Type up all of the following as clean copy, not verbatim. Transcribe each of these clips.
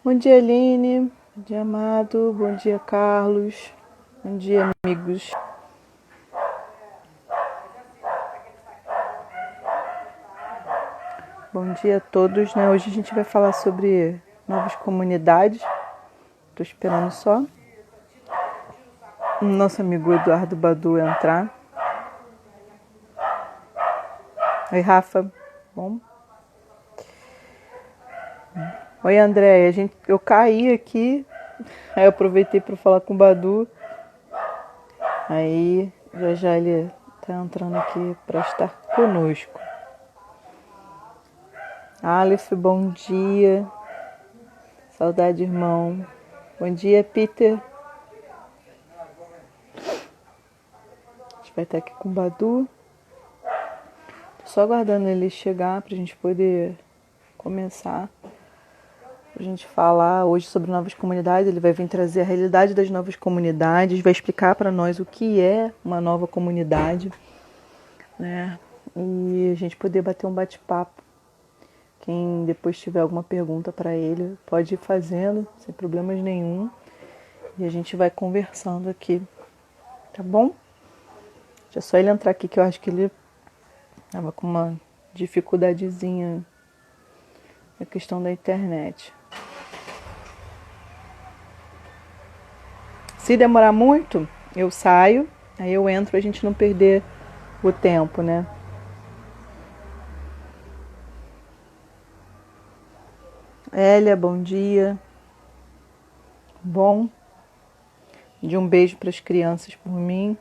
Bom dia, Aline. Bom dia, Amado. Bom dia, Carlos. Bom dia, amigos. Bom dia a todos, né? Hoje a gente vai falar sobre novas comunidades. Tô esperando só o nosso amigo Eduardo Badu entrar. Oi, Rafa. Bom. Oi, André. Eu caí aqui, aí eu aproveitei para falar com o Badu. Aí já ele tá entrando aqui para estar conosco. Aleph, bom dia. Saudade, irmão. Bom dia, Peter. A gente vai estar aqui com o Badu. Tô só aguardando ele chegar pra gente poder começar. Pra gente falar hoje sobre novas comunidades. Ele vai vir trazer a realidade das novas comunidades, vai explicar para nós o que é uma nova comunidade, né? E a gente poder bater um bate-papo. Quem depois tiver alguma pergunta para ele, pode ir fazendo, sem problemas nenhum. E a gente vai conversando aqui, tá bom? Já só ele entrar aqui que eu acho que ele tava com uma dificuldadezinha na questão da internet. Se demorar muito, eu saio, aí eu entro pra gente não perder o tempo, né? Hélia, bom dia. Bom. De um beijo para as crianças por mim.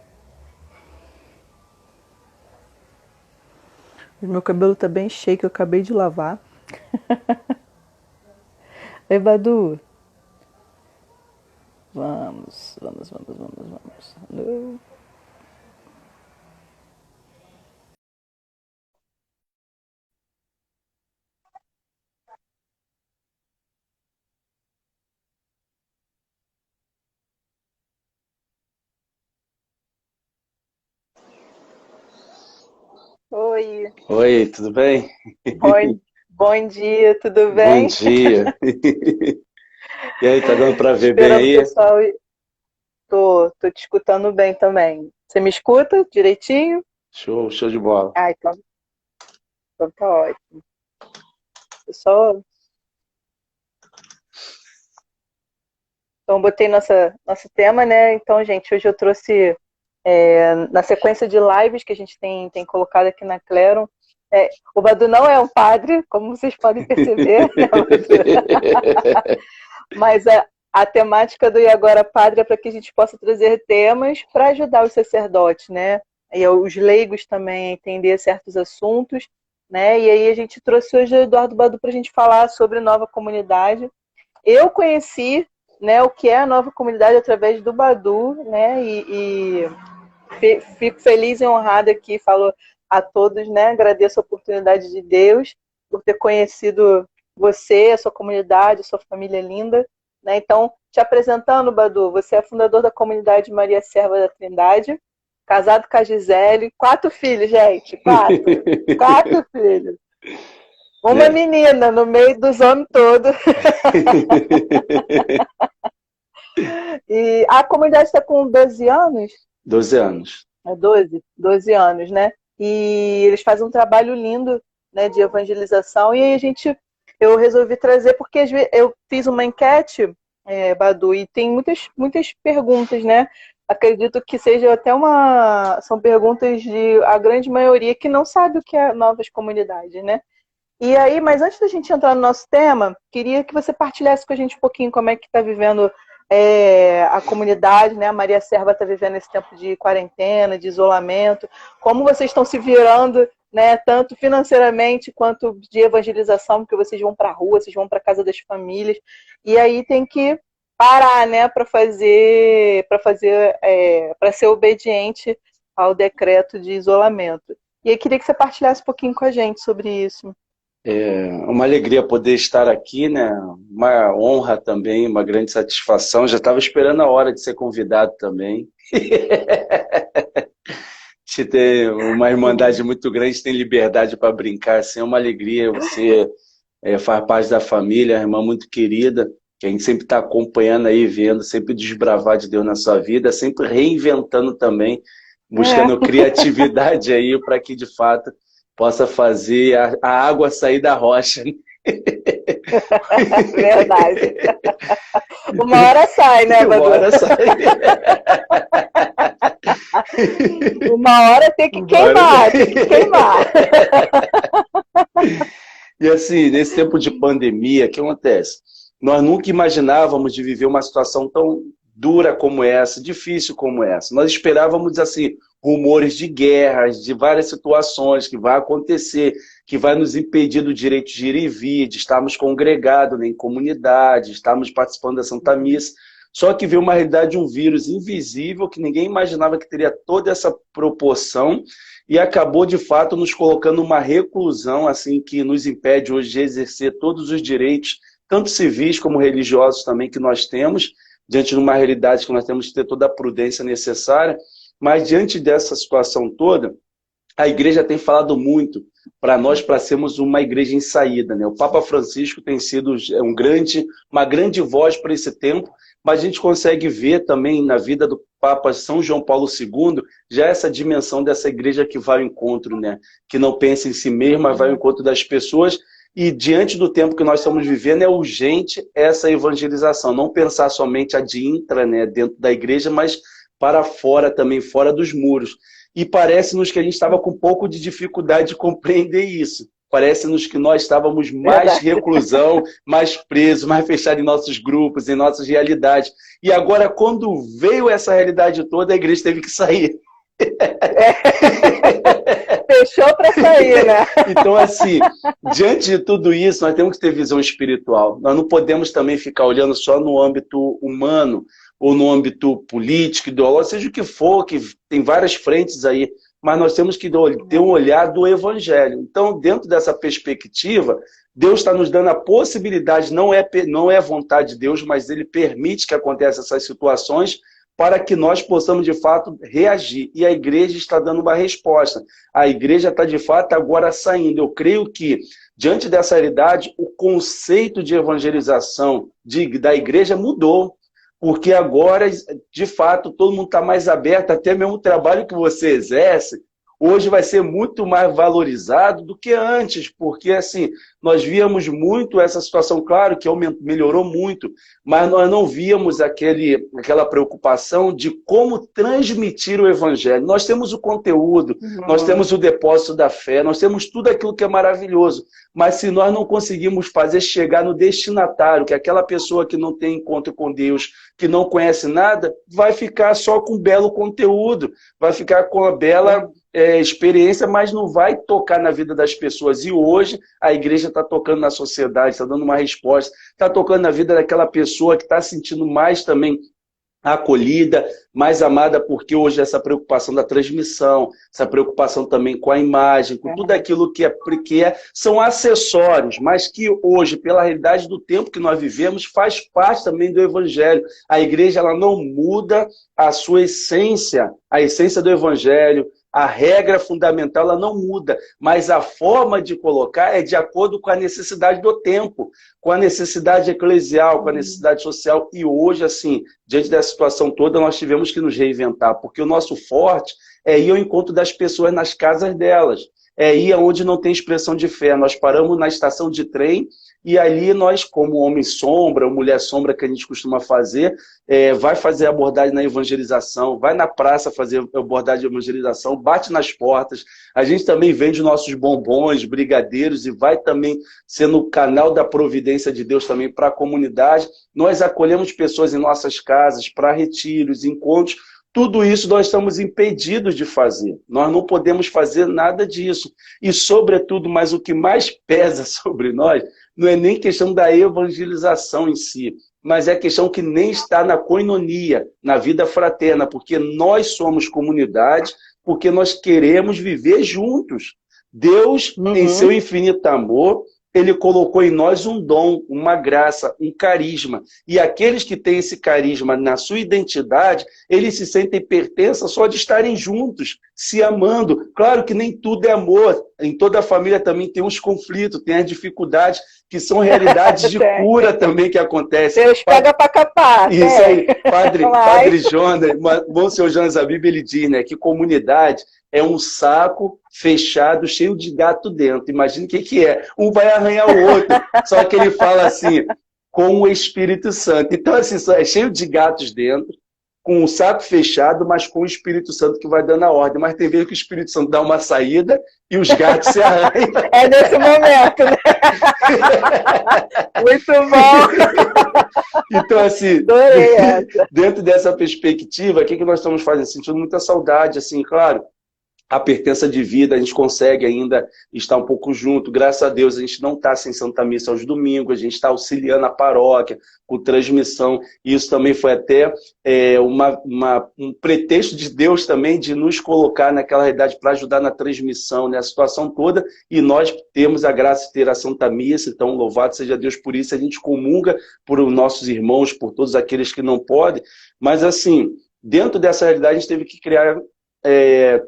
O meu cabelo tá bem cheio, que eu acabei de lavar. Oi, Badu. Vamos. Alô? Oi. Oi, tudo bem? Bom dia, tudo Bom bem? dia. E aí, tá dando pra ver bem Esperando o aí? pessoal. Tô te escutando bem também. Você me escuta direitinho? Show, show de bola. Ah, então tá ótimo. Eu só Então, botei nosso tema, né? Então, gente, hoje eu trouxe, na sequência de lives que a gente tem colocado aqui na Cleron, o Badu não é um padre, como vocês podem perceber, né, mas a temática do E Agora Padre é para que a gente possa trazer temas para ajudar os sacerdotes, né? E os leigos também a entender certos assuntos, né? E aí a gente trouxe hoje o Eduardo Badu para a gente falar sobre nova comunidade. Eu conheci, né, o que é a nova comunidade através do Badu, né, fico feliz e honrada aqui, falo a todos, né, agradeço a oportunidade de Deus por ter conhecido você, a sua comunidade, a sua família linda, né, então, te apresentando, Badu, você é fundador da comunidade Maria Serva da Trindade, casado com a Gisele, 4 filhos, gente, quatro filhos. Uma Né? menina no meio dos homens todos. E a comunidade está com 12 anos, 12 anos. 12 anos, né? E eles fazem um trabalho lindo, né, de evangelização. E aí eu resolvi trazer, porque eu fiz uma enquete, Badu, e tem muitas perguntas, né? Acredito que seja até são perguntas de a grande maioria que não sabe o que é novas comunidades, né? E aí, mas antes da gente entrar no nosso tema, queria que você partilhasse com a gente um pouquinho como é que está vivendo a comunidade, né? A Maria Serva está vivendo esse tempo de quarentena, de isolamento, como vocês estão se virando, né? Tanto financeiramente quanto de evangelização, porque vocês vão para a rua, vocês vão para a casa das famílias, e aí tem que parar, né? Para ser obediente ao decreto de isolamento. E aí queria que você partilhasse um pouquinho com a gente sobre isso. É uma alegria poder estar aqui, né? Uma honra também, uma grande satisfação. Já estava esperando a hora de ser convidado também. Te ter uma irmandade muito grande, tem liberdade para brincar, assim, é uma alegria. Você faz parte da família, irmã muito querida. que a gente sempre está acompanhando aí, vendo, sempre o desbravar de Deus na sua vida, sempre reinventando também, buscando criatividade aí para que, de fato, possa fazer a água sair da rocha. Verdade. Uma hora sai, né, Badu? Uma hora sai. Uma hora tem que queimar, tem que queimar. E assim, nesse tempo de pandemia, o que acontece? Nós nunca imaginávamos de viver uma situação tão dura como essa, difícil como essa. Nós esperávamos, assim, rumores de guerras, de várias situações que vai acontecer, que vai nos impedir do direito de ir e vir, de estarmos congregados em comunidade, estarmos participando da Santa Missa. Só que veio uma realidade de um vírus invisível que ninguém imaginava que teria toda essa proporção e acabou, de fato, nos colocando numa reclusão assim, que nos impede hoje de exercer todos os direitos, tanto civis como religiosos também, que nós temos, diante de uma realidade que nós temos que ter toda a prudência necessária. Mas, diante dessa situação toda, a igreja tem falado muito para nós, para sermos uma igreja em saída, né? O Papa Francisco tem sido uma grande voz para esse tempo, mas a gente consegue ver também na vida do Papa São João Paulo II já essa dimensão dessa igreja que vai ao encontro, né? Que não pensa em si mesma, mas vai ao encontro das pessoas. E diante do tempo que nós estamos vivendo, é urgente essa evangelização. Não pensar somente a de intra, né, dentro da igreja, mas para fora também, fora dos muros. E parece-nos que a gente estava com um pouco de dificuldade de compreender isso. Parece-nos que nós estávamos mais reclusão, mais presos, mais fechados em nossos grupos, em nossas realidades. E agora, quando veio essa realidade toda, a igreja teve que sair. Fechou para sair, né? Então, assim, diante de tudo isso, nós temos que ter visão espiritual. Nós não podemos também ficar olhando só no âmbito humano, ou no âmbito político, ideológico, seja o que for, que tem várias frentes aí, mas nós temos que ter um olhar do Evangelho. Então, dentro dessa perspectiva, Deus está nos dando a possibilidade, não é vontade de Deus, mas Ele permite que aconteçam essas situações para que nós possamos, de fato, reagir. E a igreja está dando uma resposta. A igreja está, de fato, agora saindo. Eu creio que, diante dessa realidade, o conceito de evangelização da igreja mudou. Porque agora, de fato, todo mundo está mais aberto, até mesmo o trabalho que você exerce, hoje vai ser muito mais valorizado do que antes, porque assim, nós víamos muito essa situação, claro que melhorou muito, mas nós não víamos aquela preocupação de como transmitir o Evangelho. Nós temos o conteúdo, nós temos o depósito da fé, nós temos tudo aquilo que é maravilhoso, mas se nós não conseguimos fazer chegar no destinatário, que é aquela pessoa que não tem encontro com Deus, que não conhece nada, vai ficar só com belo conteúdo, vai ficar com a bela experiência, mas não vai tocar na vida das pessoas. E hoje a igreja está tocando na sociedade, está dando uma resposta, está tocando na vida daquela pessoa que está sentindo mais também acolhida, mais amada, porque hoje essa preocupação da transmissão, essa preocupação também com a imagem, com tudo aquilo que são acessórios, mas que hoje, pela realidade do tempo que nós vivemos, faz parte também do Evangelho. A igreja ela não muda a sua essência, a essência do Evangelho, a regra fundamental ela não muda, mas a forma de colocar é de acordo com a necessidade do tempo, com a necessidade eclesial, com a necessidade social. E hoje, assim, diante dessa situação toda, nós tivemos que nos reinventar, porque o nosso forte é ir ao encontro das pessoas nas casas delas, é ir aonde não tem expressão de fé. Nós paramos na estação de trem e ali nós, como homem sombra, ou mulher sombra que a gente costuma fazer, vai fazer abordagem na evangelização, vai na praça fazer abordagem de evangelização, bate nas portas. A gente também vende nossos bombons, brigadeiros e vai também sendo o canal da providência de Deus também para a comunidade. Nós acolhemos pessoas em nossas casas para retiros, encontros. Tudo isso nós estamos impedidos de fazer. Nós não podemos fazer nada disso. E, sobretudo, mas o que mais pesa sobre nós não é nem questão da evangelização em si, mas é questão que nem está na koinonia, na vida fraterna, porque nós somos comunidade, porque nós queremos viver juntos. Deus, em seu infinito amor, Ele colocou em nós um dom, uma graça, um carisma. E aqueles que têm esse carisma na sua identidade, eles se sentem pertença só de estarem juntos, se amando. Claro que nem tudo é amor. em toda a família também tem os conflitos, tem as dificuldades, que são realidades de cura também que acontecem. Deus pega para capar. Isso aí, Padre Jonas, bom senhor Jonas, a Bíblia ele diz, né, que comunidade é um saco fechado, cheio de gato dentro. Imagina o que é. Um vai arranhar o outro. Só que ele fala assim, com o Espírito Santo. Então, assim, é cheio de gatos dentro, com o saco fechado, mas com o Espírito Santo que vai dando a ordem. Mas tem vezes que o Espírito Santo dá uma saída e os gatos se arranham. É nesse momento, né? Muito bom! Então, assim, dentro dessa perspectiva, o que nós estamos fazendo? Sentindo muita saudade, assim, claro. A pertença de vida, a gente consegue ainda estar um pouco junto. Graças a Deus, a gente não está sem Santa Missa aos domingos, a gente está auxiliando a paróquia com transmissão. E isso também foi até um pretexto de Deus também de nos colocar naquela realidade para ajudar na transmissão, né? A situação toda. E nós temos a graça de ter a Santa Missa, então louvado seja Deus por isso. A gente comunga por nossos irmãos, por todos aqueles que não podem. Mas assim, dentro dessa realidade, a gente teve que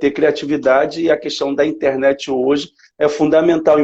ter criatividade, e a questão da internet hoje é fundamental,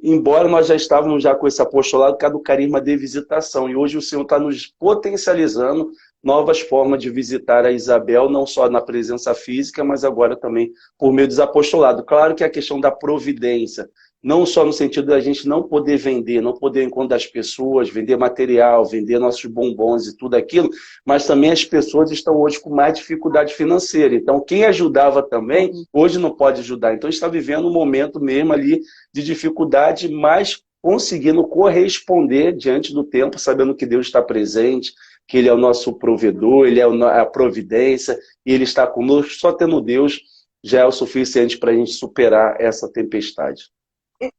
embora nós já estávamos com esse apostolado do carisma de visitação, e hoje o Senhor está nos potencializando novas formas de visitar a Isabel, não só na presença física, mas agora também por meio dos apostolados. Claro que a questão da providência, não só no sentido da gente não poder vender, não poder encontrar as pessoas, vender material, vender nossos bombons e tudo aquilo, mas também as pessoas estão hoje com mais dificuldade financeira. Então, quem ajudava também, hoje não pode ajudar. Então, está vivendo um momento mesmo ali de dificuldade, mas conseguindo corresponder diante do tempo, sabendo que Deus está presente, que Ele é o nosso provedor, Ele é a providência, e Ele está conosco. Só tendo Deus já é o suficiente para a gente superar essa tempestade.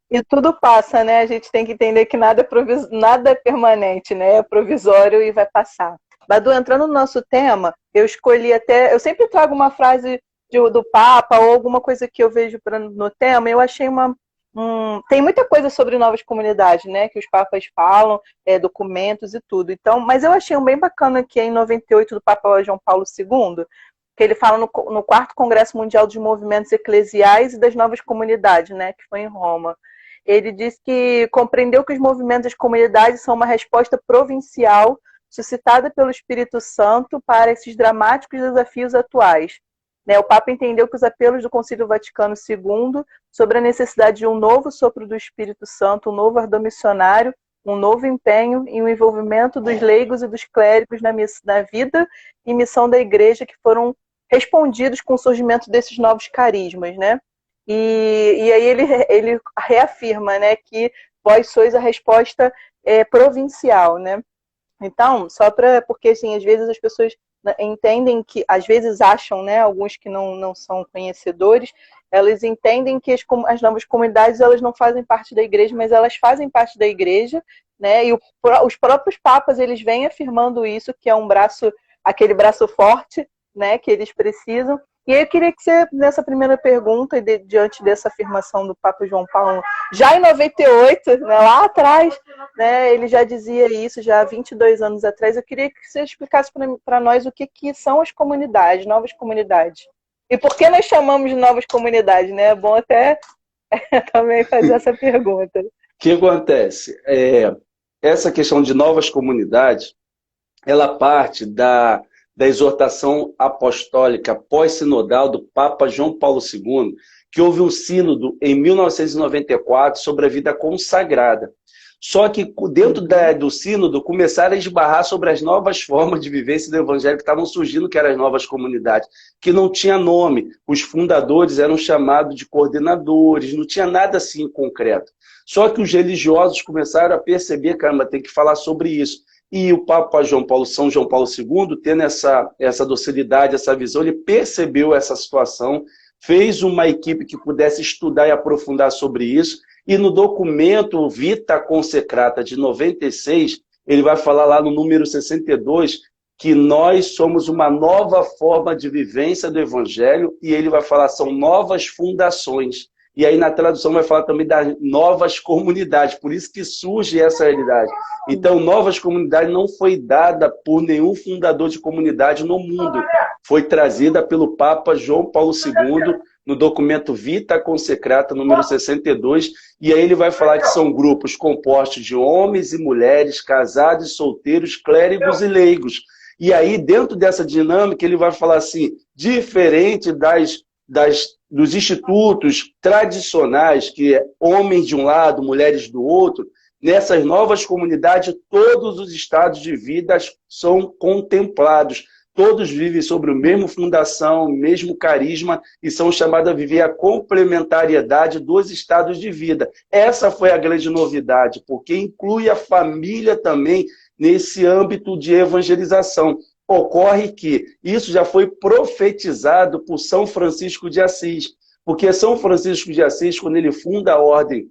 E tudo passa, né? A gente tem que entender que nada é permanente, né? É provisório e vai passar. Badu, entrando no nosso tema, eu escolhi até... Eu sempre trago uma frase do Papa ou alguma coisa que eu vejo no tema. Eu achei tem muita coisa sobre novas comunidades, né? Que os papas falam, documentos e tudo. Então, mas eu achei bem bacana que é em 98 do Papa João Paulo II, que ele fala no 4º Congresso Mundial dos Movimentos Eclesiais e das Novas Comunidades, né, que foi em Roma. Ele diz que compreendeu que os movimentos das comunidades são uma resposta provincial suscitada pelo Espírito Santo para esses dramáticos desafios atuais. Né, o Papa entendeu que os apelos do Concílio Vaticano II sobre a necessidade de um novo sopro do Espírito Santo, um novo ardor missionário, um novo empenho e o envolvimento dos leigos e dos clérigos na vida e missão da igreja, que foram respondidos com o surgimento desses novos carismas, né? E aí ele reafirma, né, que vós sois a resposta provincial, né? Então, porque assim, às vezes as pessoas entendem que, às vezes acham, né, alguns que não são conhecedores, elas entendem que as novas comunidades elas não fazem parte da igreja, mas elas fazem parte da igreja, né? E os próprios papas eles vêm afirmando isso, que é aquele braço forte, né, que eles precisam. E aí eu queria que você, nessa primeira pergunta, e diante dessa afirmação do Papa João Paulo, já em 98, né, lá atrás, né, ele já dizia isso, já há 22 anos atrás, eu queria que você explicasse para nós o que são as comunidades, novas comunidades. E por que nós chamamos de novas comunidades, né? É bom até também fazer essa pergunta. O que acontece? Essa questão de novas comunidades, ela parte da exortação apostólica pós-sinodal do Papa João Paulo II, que houve um sínodo em 1994 sobre a vida consagrada. Só que dentro do sínodo começaram a esbarrar sobre as novas formas de vivência do evangelho que estavam surgindo, que eram as novas comunidades, que não tinha nome. Os fundadores eram chamados de coordenadores, não tinha nada assim concreto. Só que os religiosos começaram a perceber, caramba, tem que falar sobre isso. E o Papa São João Paulo II, tendo essa docilidade, essa visão, ele percebeu essa situação, fez uma equipe que pudesse estudar e aprofundar sobre isso, e no documento Vita Consecrata de 96, ele vai falar lá no número 62, que nós somos uma nova forma de vivência do Evangelho, e ele vai falar, são novas fundações. E aí na tradução vai falar também das novas comunidades, por isso que surge essa realidade. Então, novas comunidades não foi dada por nenhum fundador de comunidade no mundo. Foi trazida pelo Papa João Paulo II no documento Vita Consecrata, número 62, e aí ele vai falar que são grupos compostos de homens e mulheres, casados e solteiros, clérigos e leigos. E aí, dentro dessa dinâmica, ele vai falar assim, diferente dos institutos tradicionais, que é homens de um lado, mulheres do outro, nessas novas comunidades, todos os estados de vida são contemplados. Todos vivem sobre a mesma fundação, o mesmo carisma, e são chamados a viver a complementariedade dos estados de vida. Essa foi a grande novidade, porque inclui a família também nesse âmbito de evangelização. Ocorre que isso já foi profetizado por São Francisco de Assis, porque São Francisco de Assis, quando ele funda a ordem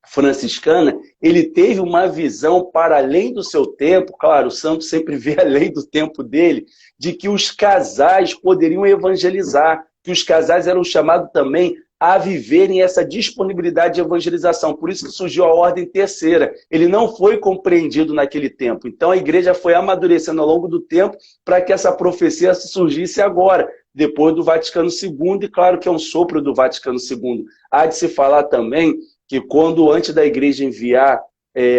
franciscana, ele teve uma visão para além do seu tempo, claro, o santo sempre vê além do tempo dele, de que os casais poderiam evangelizar, que os casais eram chamados também a viverem essa disponibilidade de evangelização. Por isso que surgiu a ordem terceira. Ele não foi compreendido naquele tempo. Então a igreja foi amadurecendo ao longo do tempo para que essa profecia surgisse agora, depois do Vaticano II, e claro que é um sopro do Vaticano II. Há de se falar também que quando, antes da igreja enviar,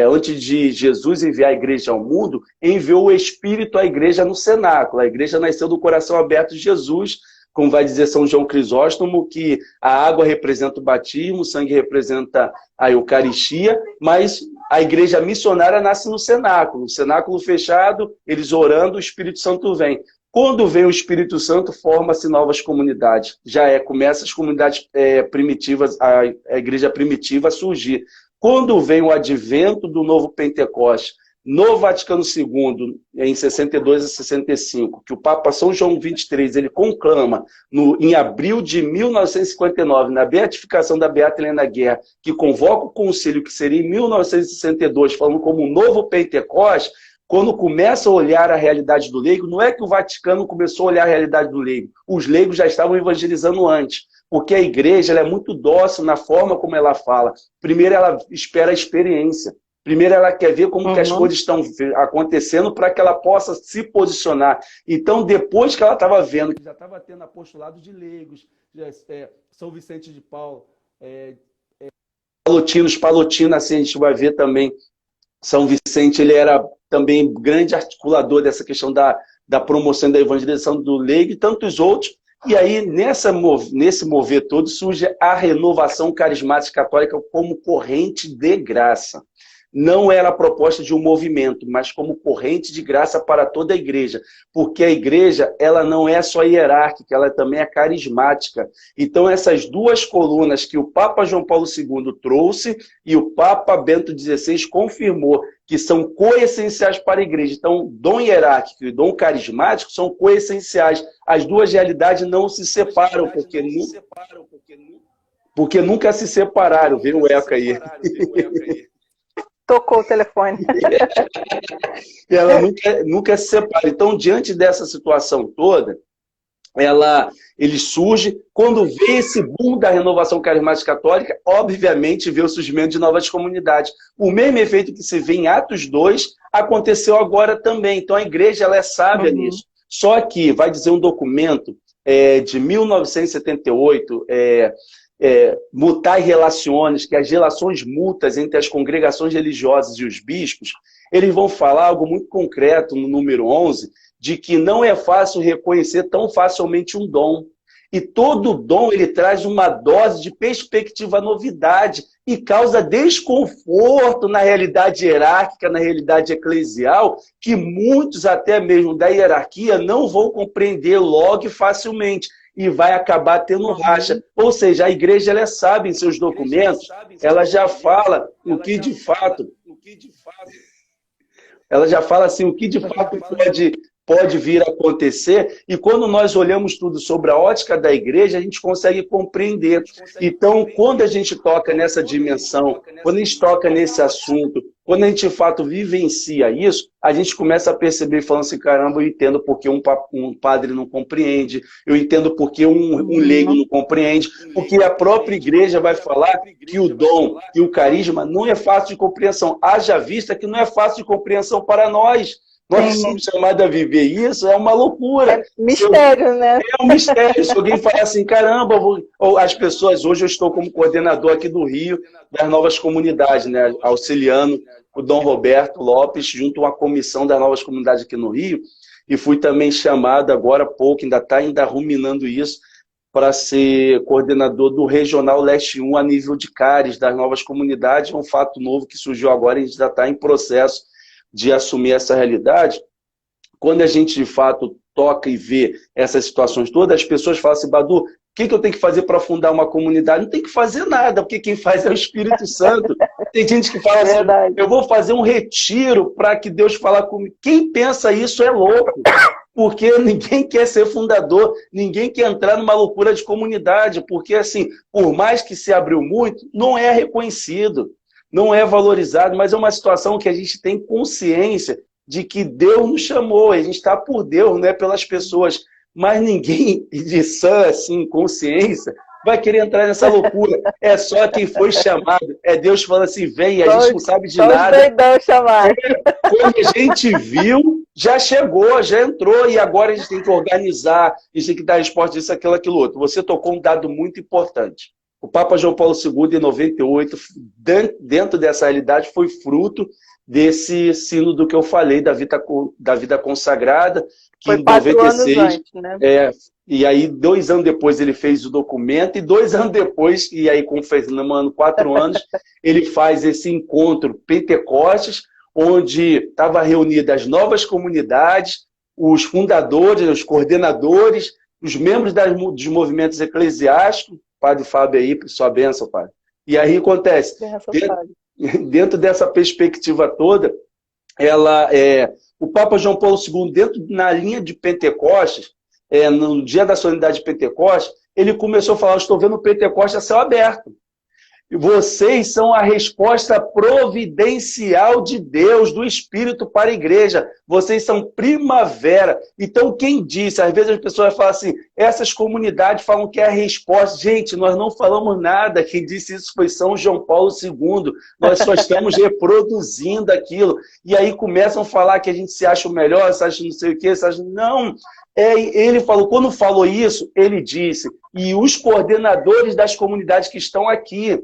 antes de Jesus enviar a igreja ao mundo, enviou o Espírito à igreja no cenáculo. A igreja nasceu do coração aberto de Jesus, como vai dizer São João Crisóstomo, que a água representa o batismo, o sangue representa a Eucaristia, mas a igreja missionária nasce no cenáculo fechado, eles orando, o Espírito Santo vem. Quando vem o Espírito Santo, forma-se novas comunidades. Começa as comunidades primitivas, a igreja primitiva a surgir. Quando vem o advento do novo Pentecostes, no Vaticano II, em 62 a 65, que o Papa São João XXIII, ele conclama em abril de 1959, na beatificação da Beata Helena Guerra, que convoca o concílio, que seria em 1962, falando como um novo Pentecostes, quando começa a olhar a realidade do leigo, não é que o Vaticano começou a olhar a realidade do leigo, os leigos já estavam evangelizando antes, porque a igreja ela é muito dócil na forma como ela fala. Primeiro ela espera a experiência, primeiro ela quer ver como que as coisas estão acontecendo para que ela possa se posicionar. Então, depois que ela estava vendo, que já estava tendo apostolado de leigos, São Vicente de Paulo, Palotina, assim, a gente vai ver também, São Vicente, ele era também grande articulador dessa questão da promoção e da evangelização do leigo e tantos outros. E aí, nesse mover todo, surge a renovação carismática católica como corrente de graça. Não era a proposta de um movimento, mas como corrente de graça para toda a igreja. Porque a igreja, ela não é só hierárquica, ela também é carismática. Então, essas duas colunas que o Papa João Paulo II trouxe e o Papa Bento XVI confirmou que são coessenciais para a igreja. Então, dom hierárquico e dom carismático são coessenciais. As duas realidades não se separam, porque nunca se separaram. Veio o eco aí. Tocou o telefone. Ela nunca se separa. Então, diante dessa situação toda, ele surge, quando vê esse boom da renovação carismática católica, obviamente vê o surgimento de novas comunidades. O mesmo efeito que se vê em Atos 2, aconteceu agora também. Então a igreja ela é sábia nisso. Só que, vai dizer um documento de 1978, Mutai Relaciones, que as relações mútuas entre as congregações religiosas e os bispos, eles vão falar algo muito concreto no número 11, de que não é fácil reconhecer tão facilmente um dom. E todo dom ele traz uma dose de perspectiva novidade e causa desconforto na realidade hierárquica, na realidade eclesial, que muitos até mesmo da hierarquia não vão compreender logo e facilmente. E vai acabar tendo racha. Ou seja, a igreja ela sabe em seus documentos, ela já fala o que de fato... Ela já fala assim, o que de fato pode vir a acontecer, e quando nós olhamos tudo sobre a ótica da igreja, a gente consegue compreender. Então, quando a gente toca nessa dimensão, quando a gente toca nesse assunto, quando a gente de fato vivencia isso, a gente começa a perceber, falando assim, caramba, eu entendo porque um padre não compreende, eu entendo porque um leigo não compreende, porque a própria igreja vai falar que o dom e o carisma não é fácil de compreensão. Haja vista que não é fácil de compreensão para nós. Nós somos chamados a viver isso, é uma loucura. É mistério, né? É um mistério. Se alguém falar assim, caramba, ou as pessoas, hoje eu estou como coordenador aqui do Rio, das novas comunidades, né? Auxiliando o Dom Roberto Lopes, junto à comissão das novas comunidades aqui no Rio, e fui também chamado agora há pouco, ainda está ruminando isso, para ser coordenador do Regional Leste 1 a nível de CARES, das novas comunidades. É um fato novo que surgiu agora e a gente já está em processo de assumir essa realidade. Quando a gente, de fato, toca e vê essas situações todas, as pessoas falam assim, Badu, o que eu tenho que fazer para fundar uma comunidade? Não tem que fazer nada, porque quem faz é o Espírito Santo. Tem gente que fala assim, eu vou fazer um retiro para que Deus fale comigo. Quem pensa isso é louco. Porque ninguém quer ser fundador, ninguém quer entrar numa loucura de comunidade, porque, assim, por mais que se abriu muito, não é reconhecido, não é valorizado, mas é uma situação que a gente tem consciência de que Deus nos chamou, a gente está por Deus, não é pelas pessoas, mas ninguém de sã, assim, consciência, vai querer entrar nessa loucura. É só quem foi chamado. É Deus falando assim, vem, e a gente não sabe de nada. Quando a gente viu, já chegou, já entrou, e agora a gente tem que organizar, a gente tem que dar resposta disso, aquilo, outro. Você tocou um dado muito importante. O Papa João Paulo II, em 98, dentro dessa realidade, foi fruto desse sínodo que eu falei, da vida consagrada, que foi em 96, anos antes, né? E aí 2 anos depois ele fez o documento, e 2 anos depois, e aí confirmando 4 anos, ele faz esse encontro Pentecostes, onde estava reunida as novas comunidades, os fundadores, os coordenadores, os membros dos movimentos eclesiásticos. Padre Fábio aí, sua bênção, Padre. E aí acontece, dentro dessa perspectiva toda, o Papa João Paulo II, na linha de Pentecostes, no dia da solenidade de Pentecostes, ele começou a falar, eu estou vendo o Pentecostes a céu aberto. Vocês são a resposta providencial de Deus, do Espírito para a igreja. Vocês são primavera. Então, quem disse? Às vezes as pessoas falam assim, essas comunidades falam que é a resposta. Gente, nós não falamos nada. Quem disse isso foi São João Paulo II. Nós só estamos reproduzindo aquilo. E aí começam a falar que a gente se acha o melhor, se acha não sei o quê, se acha... Não. Ele falou, quando falou isso, ele disse, e os coordenadores das comunidades que estão aqui,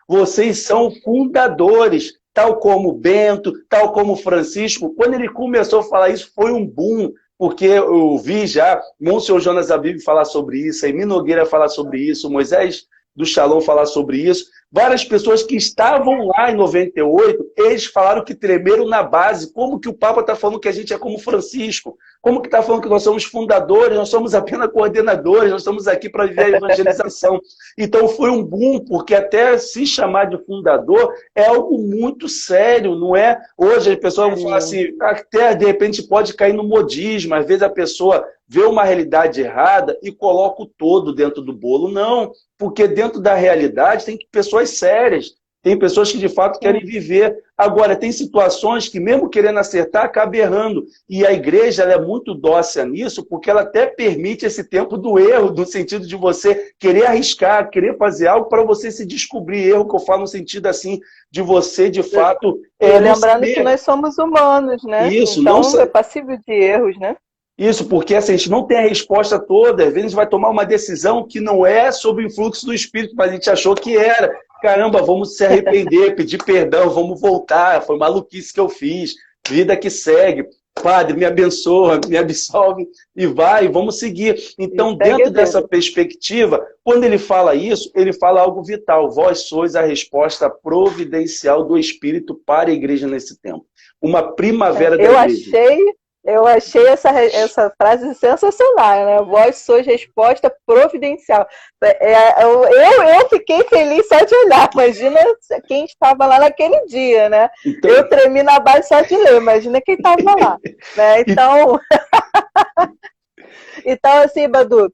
vocês são fundadores, tal como Bento, tal como Francisco. Quando ele começou a falar isso, foi um boom, porque eu vi já Monsenhor Jonas Abib falar sobre isso, Emílio Nogueira falar sobre isso, Moisés do Shalom falar sobre isso. Várias pessoas que estavam lá em 98, eles falaram que tremeram na base. Como que o Papa está falando que a gente é como Francisco? Como que está falando que nós somos fundadores, nós somos apenas coordenadores, nós estamos aqui para viver a evangelização. Então foi um boom, porque até se chamar de fundador é algo muito sério, não é? Hoje as pessoas vão falar assim, até de repente pode cair no modismo, às vezes a pessoa vê uma realidade errada e coloca o todo dentro do bolo. Não, porque dentro da realidade tem pessoas sérias, tem pessoas que de fato querem viver. Agora, tem situações que mesmo querendo acertar, acaba errando. E a igreja ela é muito dócil nisso, porque ela até permite esse tempo do erro, no sentido de você querer arriscar, querer fazer algo para você se descobrir erro, que eu falo no sentido assim, de você de fato... lembrando que nós somos humanos, né? Isso, então não é passível de erros, né? Isso, porque assim, a gente não tem a resposta toda, às vezes a gente vai tomar uma decisão que não é sobre o influxo do Espírito, mas a gente achou que era. Caramba, vamos se arrepender, pedir perdão, vamos voltar, foi maluquice que eu fiz, vida que segue. Padre, me abençoa, me absolve, e vai, vamos seguir. Então, dentro dessa perspectiva, quando ele fala isso, ele fala algo vital. Vós sois a resposta providencial do Espírito para a igreja nesse tempo. Uma primavera da igreja. Eu achei essa frase sensacional, né? Vós sois resposta providencial. Eu fiquei feliz só de olhar. Imagina quem estava lá naquele dia, né? Então... Eu tremi na base só de ler. Imagina quem estava lá. Né? Então... então, assim, Badu,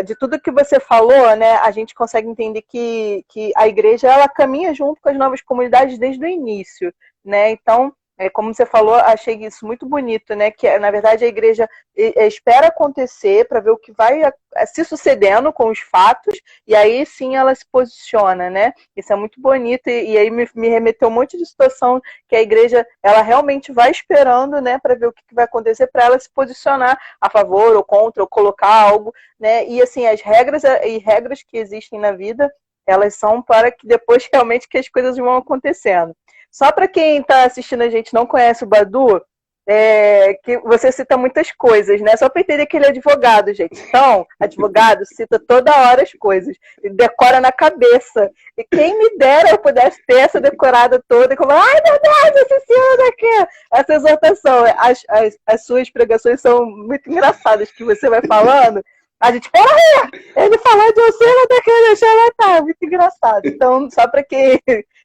de tudo que você falou, né, a gente consegue entender que a igreja ela caminha junto com as novas comunidades desde o início. Né? Então, como você falou, achei isso muito bonito, né? Que na verdade a igreja espera acontecer para ver o que vai se sucedendo com os fatos, e aí sim ela se posiciona, né? Isso é muito bonito, e aí me remeteu um monte de situação que a igreja ela realmente vai esperando, né, para ver o que vai acontecer, para ela se posicionar a favor ou contra, ou colocar algo, né? E assim, as regras que existem na vida, elas são para que depois realmente que as coisas vão acontecendo. Só para quem está assistindo a gente não conhece o Badu, que você cita muitas coisas, né? Só para entender que ele é advogado, gente. Então, advogado cita toda hora as coisas, ele decora na cabeça. E quem me dera eu pudesse ter essa decorada toda e falar, ai meu Deus, esse senhor aqui, essa exortação. As suas pregações são muito engraçadas, que você vai falando. A gente, ele falou de você, mas tá querendo deixar tá muito engraçado. Então,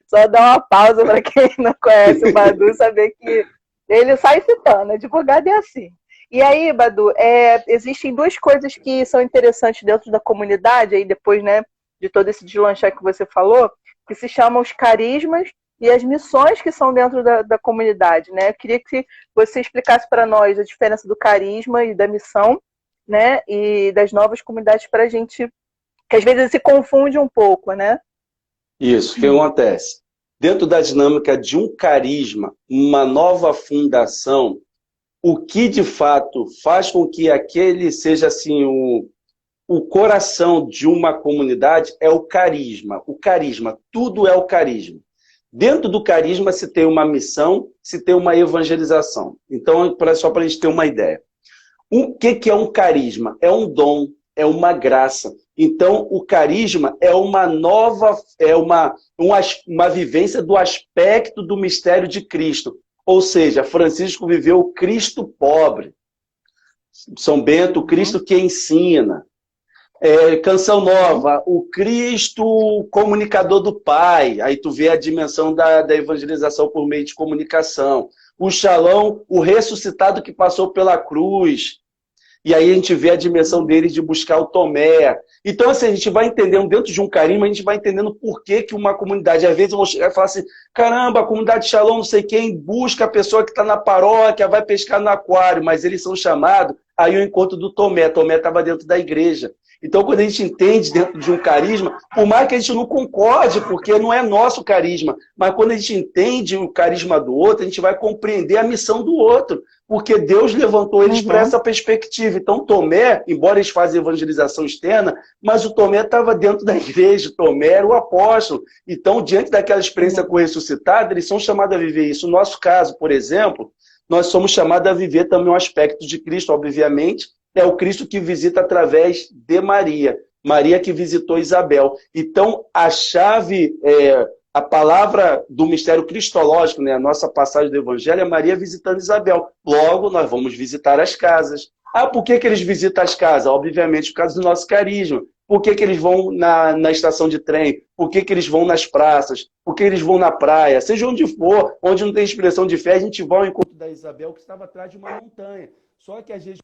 só dar uma pausa para quem não conhece o Badu, saber que ele sai citando, advogado é assim. E aí, Badu, existem duas coisas que são interessantes dentro da comunidade, aí depois, né, de todo esse deslanchar que você falou, que se chamam os carismas e as missões que são dentro da comunidade, né? Eu queria que você explicasse para nós a diferença do carisma e da missão, né, e das novas comunidades para a gente, que às vezes se confunde um pouco, né? Isso, o que acontece? Dentro da dinâmica de um carisma, uma nova fundação, o que de fato faz com que aquele seja assim o coração de uma comunidade é o carisma. O carisma, tudo é o carisma. Dentro do carisma se tem uma missão, se tem uma evangelização. Então, só para a gente ter uma ideia. O que é um carisma? É um dom, é uma graça. Então, o carisma é uma nova, uma vivência do aspecto do mistério de Cristo. Ou seja, Francisco viveu o Cristo pobre. São Bento, o Cristo que ensina. Canção Nova, o Cristo comunicador do Pai. Aí tu vê a dimensão da evangelização por meio de comunicação. O Shalom, o ressuscitado que passou pela cruz. E aí a gente vê a dimensão dele de buscar o Tomé. Então, assim, a gente vai entendendo, dentro de um carisma, a gente vai entendendo por que uma comunidade, às vezes eu vou chegar e falar assim, caramba, a comunidade Shalom, não sei quem, busca a pessoa que está na paróquia, vai pescar no aquário, mas eles são chamados, aí o encontro do Tomé. Tomé estava dentro da igreja. Então, quando a gente entende dentro de um carisma, por mais que a gente não concorde, porque não é nosso carisma, mas quando a gente entende o carisma do outro, a gente vai compreender a missão do outro, porque Deus levantou eles para essa perspectiva. Então, Tomé, embora eles façam evangelização externa, mas o Tomé estava dentro da igreja, Tomé era o apóstolo. Então, diante daquela experiência com o ressuscitado, eles são chamados a viver isso. No nosso caso, por exemplo, nós somos chamados a viver também um aspecto de Cristo, obviamente, é o Cristo que visita através de Maria. Maria que visitou Isabel. Então, a chave, a palavra do mistério cristológico, né, a nossa passagem do Evangelho é Maria visitando Isabel. Logo, nós vamos visitar as casas. Ah, por que eles visitam as casas? Obviamente, por causa do nosso carisma. Por que eles vão na estação de trem? Por que eles vão nas praças? Por que eles vão na praia? Seja onde for, onde não tem expressão de fé, a gente vai ao encontro da Isabel, que estava atrás de uma montanha. Só que às vezes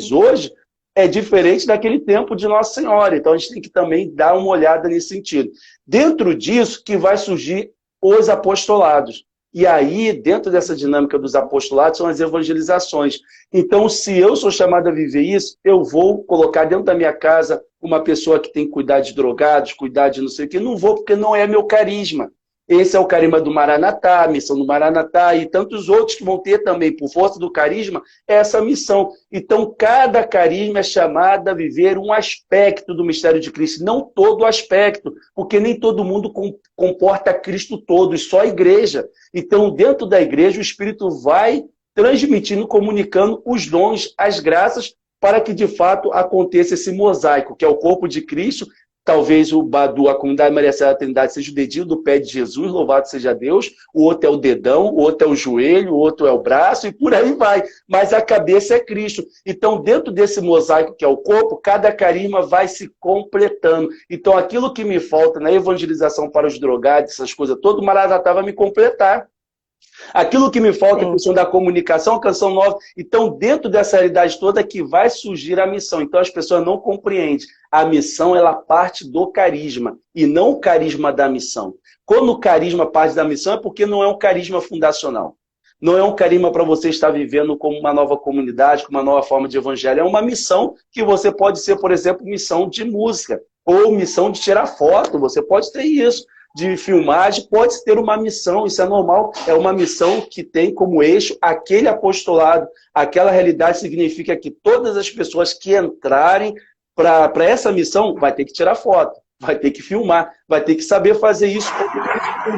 hoje é diferente daquele tempo de Nossa Senhora. Então a gente tem que também dar uma olhada nesse sentido. Dentro disso que vai surgir os apostolados. E aí, dentro dessa dinâmica dos apostolados, são as evangelizações. Então, se eu sou chamado a viver isso, eu vou colocar dentro da minha casa uma pessoa que tem que cuidar de drogados, cuidar de não sei o quê. Não vou, porque não é meu carisma. Esse é o carisma do Maranatá, a missão do Maranatá, e tantos outros que vão ter também, por força do carisma, essa missão. Então, cada carisma é chamado a viver um aspecto do mistério de Cristo, não todo o aspecto, porque nem todo mundo comporta Cristo todo, e só a igreja. Então, dentro da igreja, o Espírito vai transmitindo, comunicando os dons, as graças, para que, de fato, aconteça esse mosaico, que é o corpo de Cristo. Talvez o Badu, a comunidade Maria Serra da Trindade, seja o dedinho do pé de Jesus, louvado seja Deus, o outro é o dedão, o outro é o joelho, o outro é o braço, e por aí vai. Mas a cabeça é Cristo. Então, dentro desse mosaico que é o corpo, cada carisma vai se completando. Então, aquilo que me falta na evangelização para os drogados, essas coisas todas, o Maranatá vai me completar. Aquilo que me falta é a questão da comunicação, a Canção Nova. Então, dentro dessa realidade toda que vai surgir a missão. Então, as pessoas não compreendem. A missão, ela parte do carisma, e não o carisma da missão. Quando o carisma parte da missão, é porque não é um carisma fundacional. Não é um carisma para você estar vivendo como uma nova comunidade, com uma nova forma de evangelho. É uma missão que você pode ser, por exemplo, missão de música ou missão de tirar foto. Você pode ter isso, de filmagem, pode ter uma missão, isso é normal. É uma missão que tem como eixo aquele apostolado. Aquela realidade significa que todas as pessoas que entrarem para essa missão vai ter que tirar foto, vai ter que filmar, vai ter que saber fazer isso,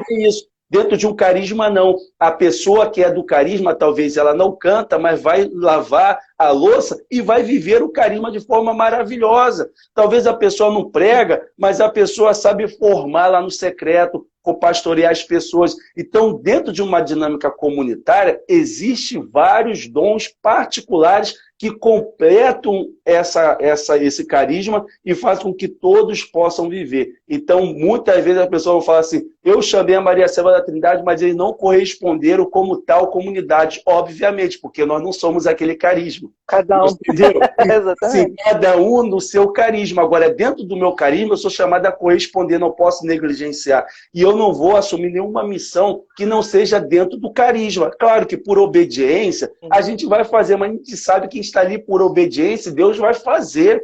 isso. Dentro de um carisma, não. A pessoa que é do carisma, talvez ela não canta, mas vai lavar a louça e vai viver o carisma de forma maravilhosa. Talvez a pessoa não prega, mas a pessoa sabe formar lá no secreto, pastorear as pessoas. Então, dentro de uma dinâmica comunitária, existem vários dons particulares que completam esse carisma e fazem com que todos possam viver. Então, muitas vezes a pessoa vai falar assim, eu chamei a Maria Serva da Trindade, mas eles não corresponderam como tal comunidade, obviamente, porque nós não somos aquele carisma. Cada um. Entendeu? Exatamente. Sim, cada um no seu carisma. Agora, dentro do meu carisma, eu sou chamado a corresponder, não posso negligenciar. E eu não vou assumir nenhuma missão que não seja dentro do carisma. Claro que por obediência, a gente vai fazer, mas a gente sabe que está ali por obediência, Deus vai fazer.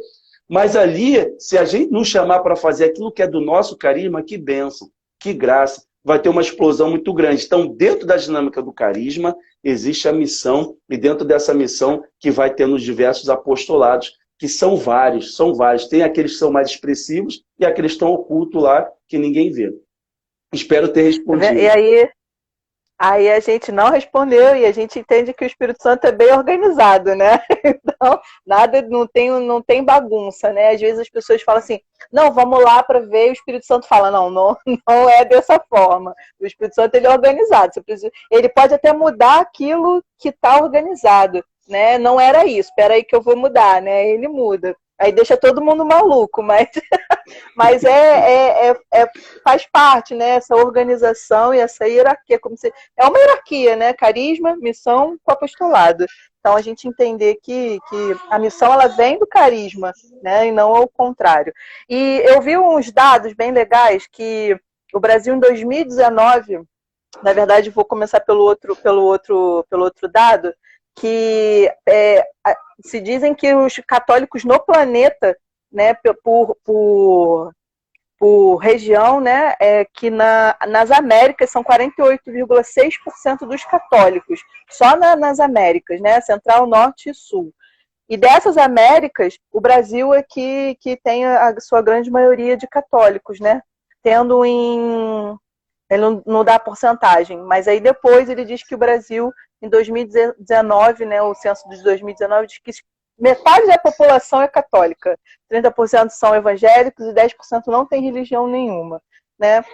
Mas ali, se a gente nos chamar para fazer aquilo que é do nosso carisma, que bênção, que graça, vai ter uma explosão muito grande. Então, dentro da dinâmica do carisma, existe a missão, e dentro dessa missão que vai ter nos diversos apostolados, que são vários. Tem aqueles que são mais expressivos e aqueles que estão ocultos lá, que ninguém vê. Espero ter respondido. E aí a gente não respondeu e a gente entende que o Espírito Santo é bem organizado, né? Então, nada, não tem bagunça, né? Às vezes as pessoas falam assim, não, vamos lá para ver, o Espírito Santo fala, não é dessa forma. O Espírito Santo, ele é organizado. Ele pode até mudar aquilo que está organizado, né? Não era isso, espera aí que eu vou mudar, né? Ele muda. Aí deixa todo mundo maluco, mas faz parte, né? Essa organização e essa hierarquia. É uma hierarquia, né? Carisma, missão com apostolado. Então, a gente entender que a missão ela vem do carisma, né? E não ao contrário. E eu vi uns dados bem legais que o Brasil, em 2019, na verdade, vou começar pelo outro dado, que se dizem que os católicos no planeta, né, por região, né, que nas Américas são 48,6% dos católicos, só nas Américas, né, Central, Norte e Sul. E dessas Américas, o Brasil é que tem a sua grande maioria de católicos, né, tendo ele não dá porcentagem, mas aí depois ele diz que o Brasil, em 2019, né, o censo de 2019, diz que metade da população é católica, 30% são evangélicos e 10% não tem religião nenhuma. Né?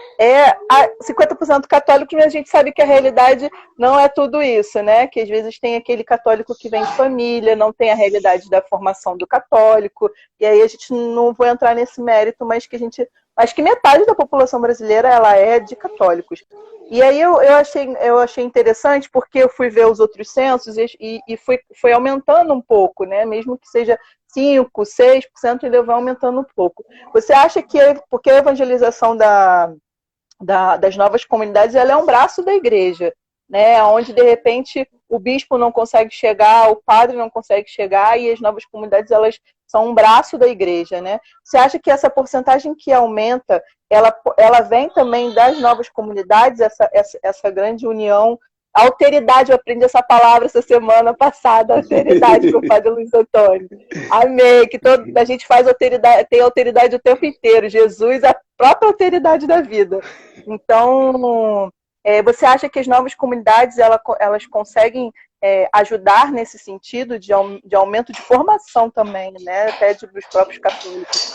50% católico, mas a gente sabe que a realidade não é tudo isso, né? Que às vezes tem aquele católico que vem de família, não tem a realidade da formação do católico, e aí a gente não vai entrar nesse mérito, mas que acho que metade da população brasileira ela é de católicos. E aí eu achei interessante porque eu fui ver os outros censos e foi aumentando um pouco, né? Mesmo que seja 5%, 6%, ele vai aumentando um pouco. Você acha que porque a evangelização das novas comunidades ela é um braço da igreja, né? Onde de repente o bispo não consegue chegar, o padre não consegue chegar e as novas comunidades elas são um braço da igreja, né? Você acha que essa porcentagem que aumenta, ela vem também das novas comunidades, essa grande união? Alteridade, eu aprendi essa palavra essa semana passada, alteridade, com o padre Luiz Antônio. Amei, que a gente faz alteridade, tem alteridade o tempo inteiro. Jesus, a própria alteridade da vida. Então, você acha que as novas comunidades elas conseguem ajudar nesse sentido de aumento de formação também, né? Até dos próprios católicos?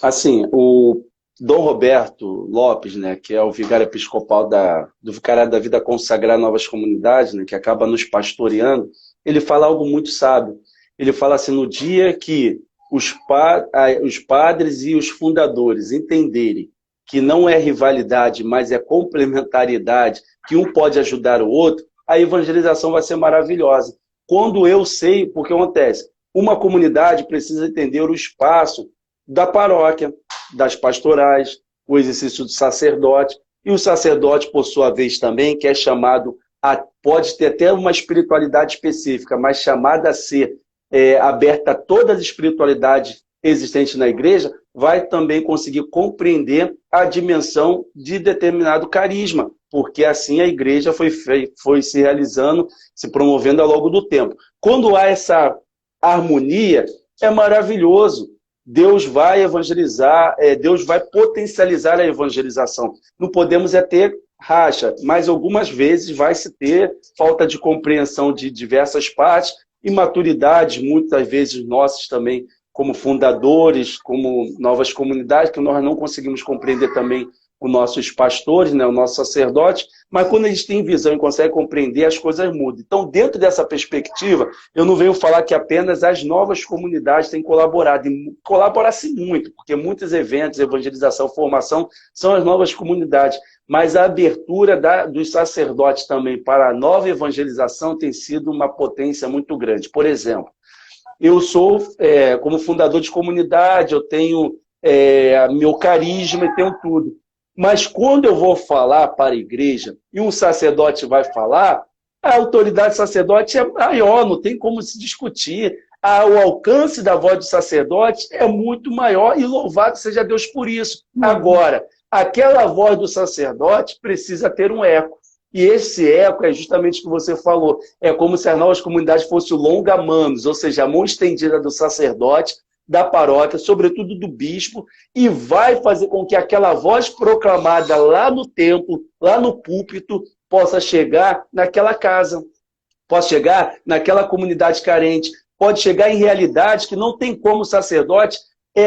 Assim, o Dom Roberto Lopes, né, que é o vigário episcopal do Vicariado da Vida Consagrar Novas Comunidades, né, que acaba nos pastoreando, ele fala algo muito sábio. Ele fala assim, no dia que os padres e os fundadores entenderem que não é rivalidade, mas é complementariedade, que um pode ajudar o outro, a evangelização vai ser maravilhosa. Quando eu sei, porque acontece, uma comunidade precisa entender o espaço da paróquia, das pastorais, o exercício do sacerdote, e o sacerdote, por sua vez, também, que é chamado pode ter até uma espiritualidade específica, mas chamada a ser aberta a todas as espiritualidades existentes na igreja, vai também conseguir compreender a dimensão de determinado carisma, porque assim a igreja foi se realizando, se promovendo ao longo do tempo. Quando há essa harmonia, é maravilhoso. Deus vai evangelizar, Deus vai potencializar a evangelização. Não podemos ter racha, mas algumas vezes vai se ter falta de compreensão de diversas partes, imaturidades, muitas vezes nossas também, como fundadores, como novas comunidades, que nós não conseguimos compreender também os nossos pastores, né, o nosso sacerdote, mas quando a gente tem visão e consegue compreender, as coisas mudam. Então, dentro dessa perspectiva, eu não venho falar que apenas as novas comunidades têm colaborado, e colaborar-se muito, porque muitos eventos, evangelização, formação, são as novas comunidades, mas a abertura dos sacerdotes também para a nova evangelização tem sido uma potência muito grande. Por exemplo, eu sou, como fundador de comunidade, eu tenho meu carisma e tenho tudo. Mas quando eu vou falar para a igreja e um sacerdote vai falar, a autoridade do sacerdote é maior, não tem como se discutir. O alcance da voz do sacerdote é muito maior e louvado seja Deus por isso. Agora, aquela voz do sacerdote precisa ter um eco. E esse eco é justamente o que você falou. É como se as novas comunidades fossem o longa-manos, ou seja, a mão estendida do sacerdote, da paróquia, sobretudo do bispo, e vai fazer com que aquela voz proclamada lá no templo, lá no púlpito, possa chegar naquela casa, possa chegar naquela comunidade carente, pode chegar em realidades que não tem como o sacerdote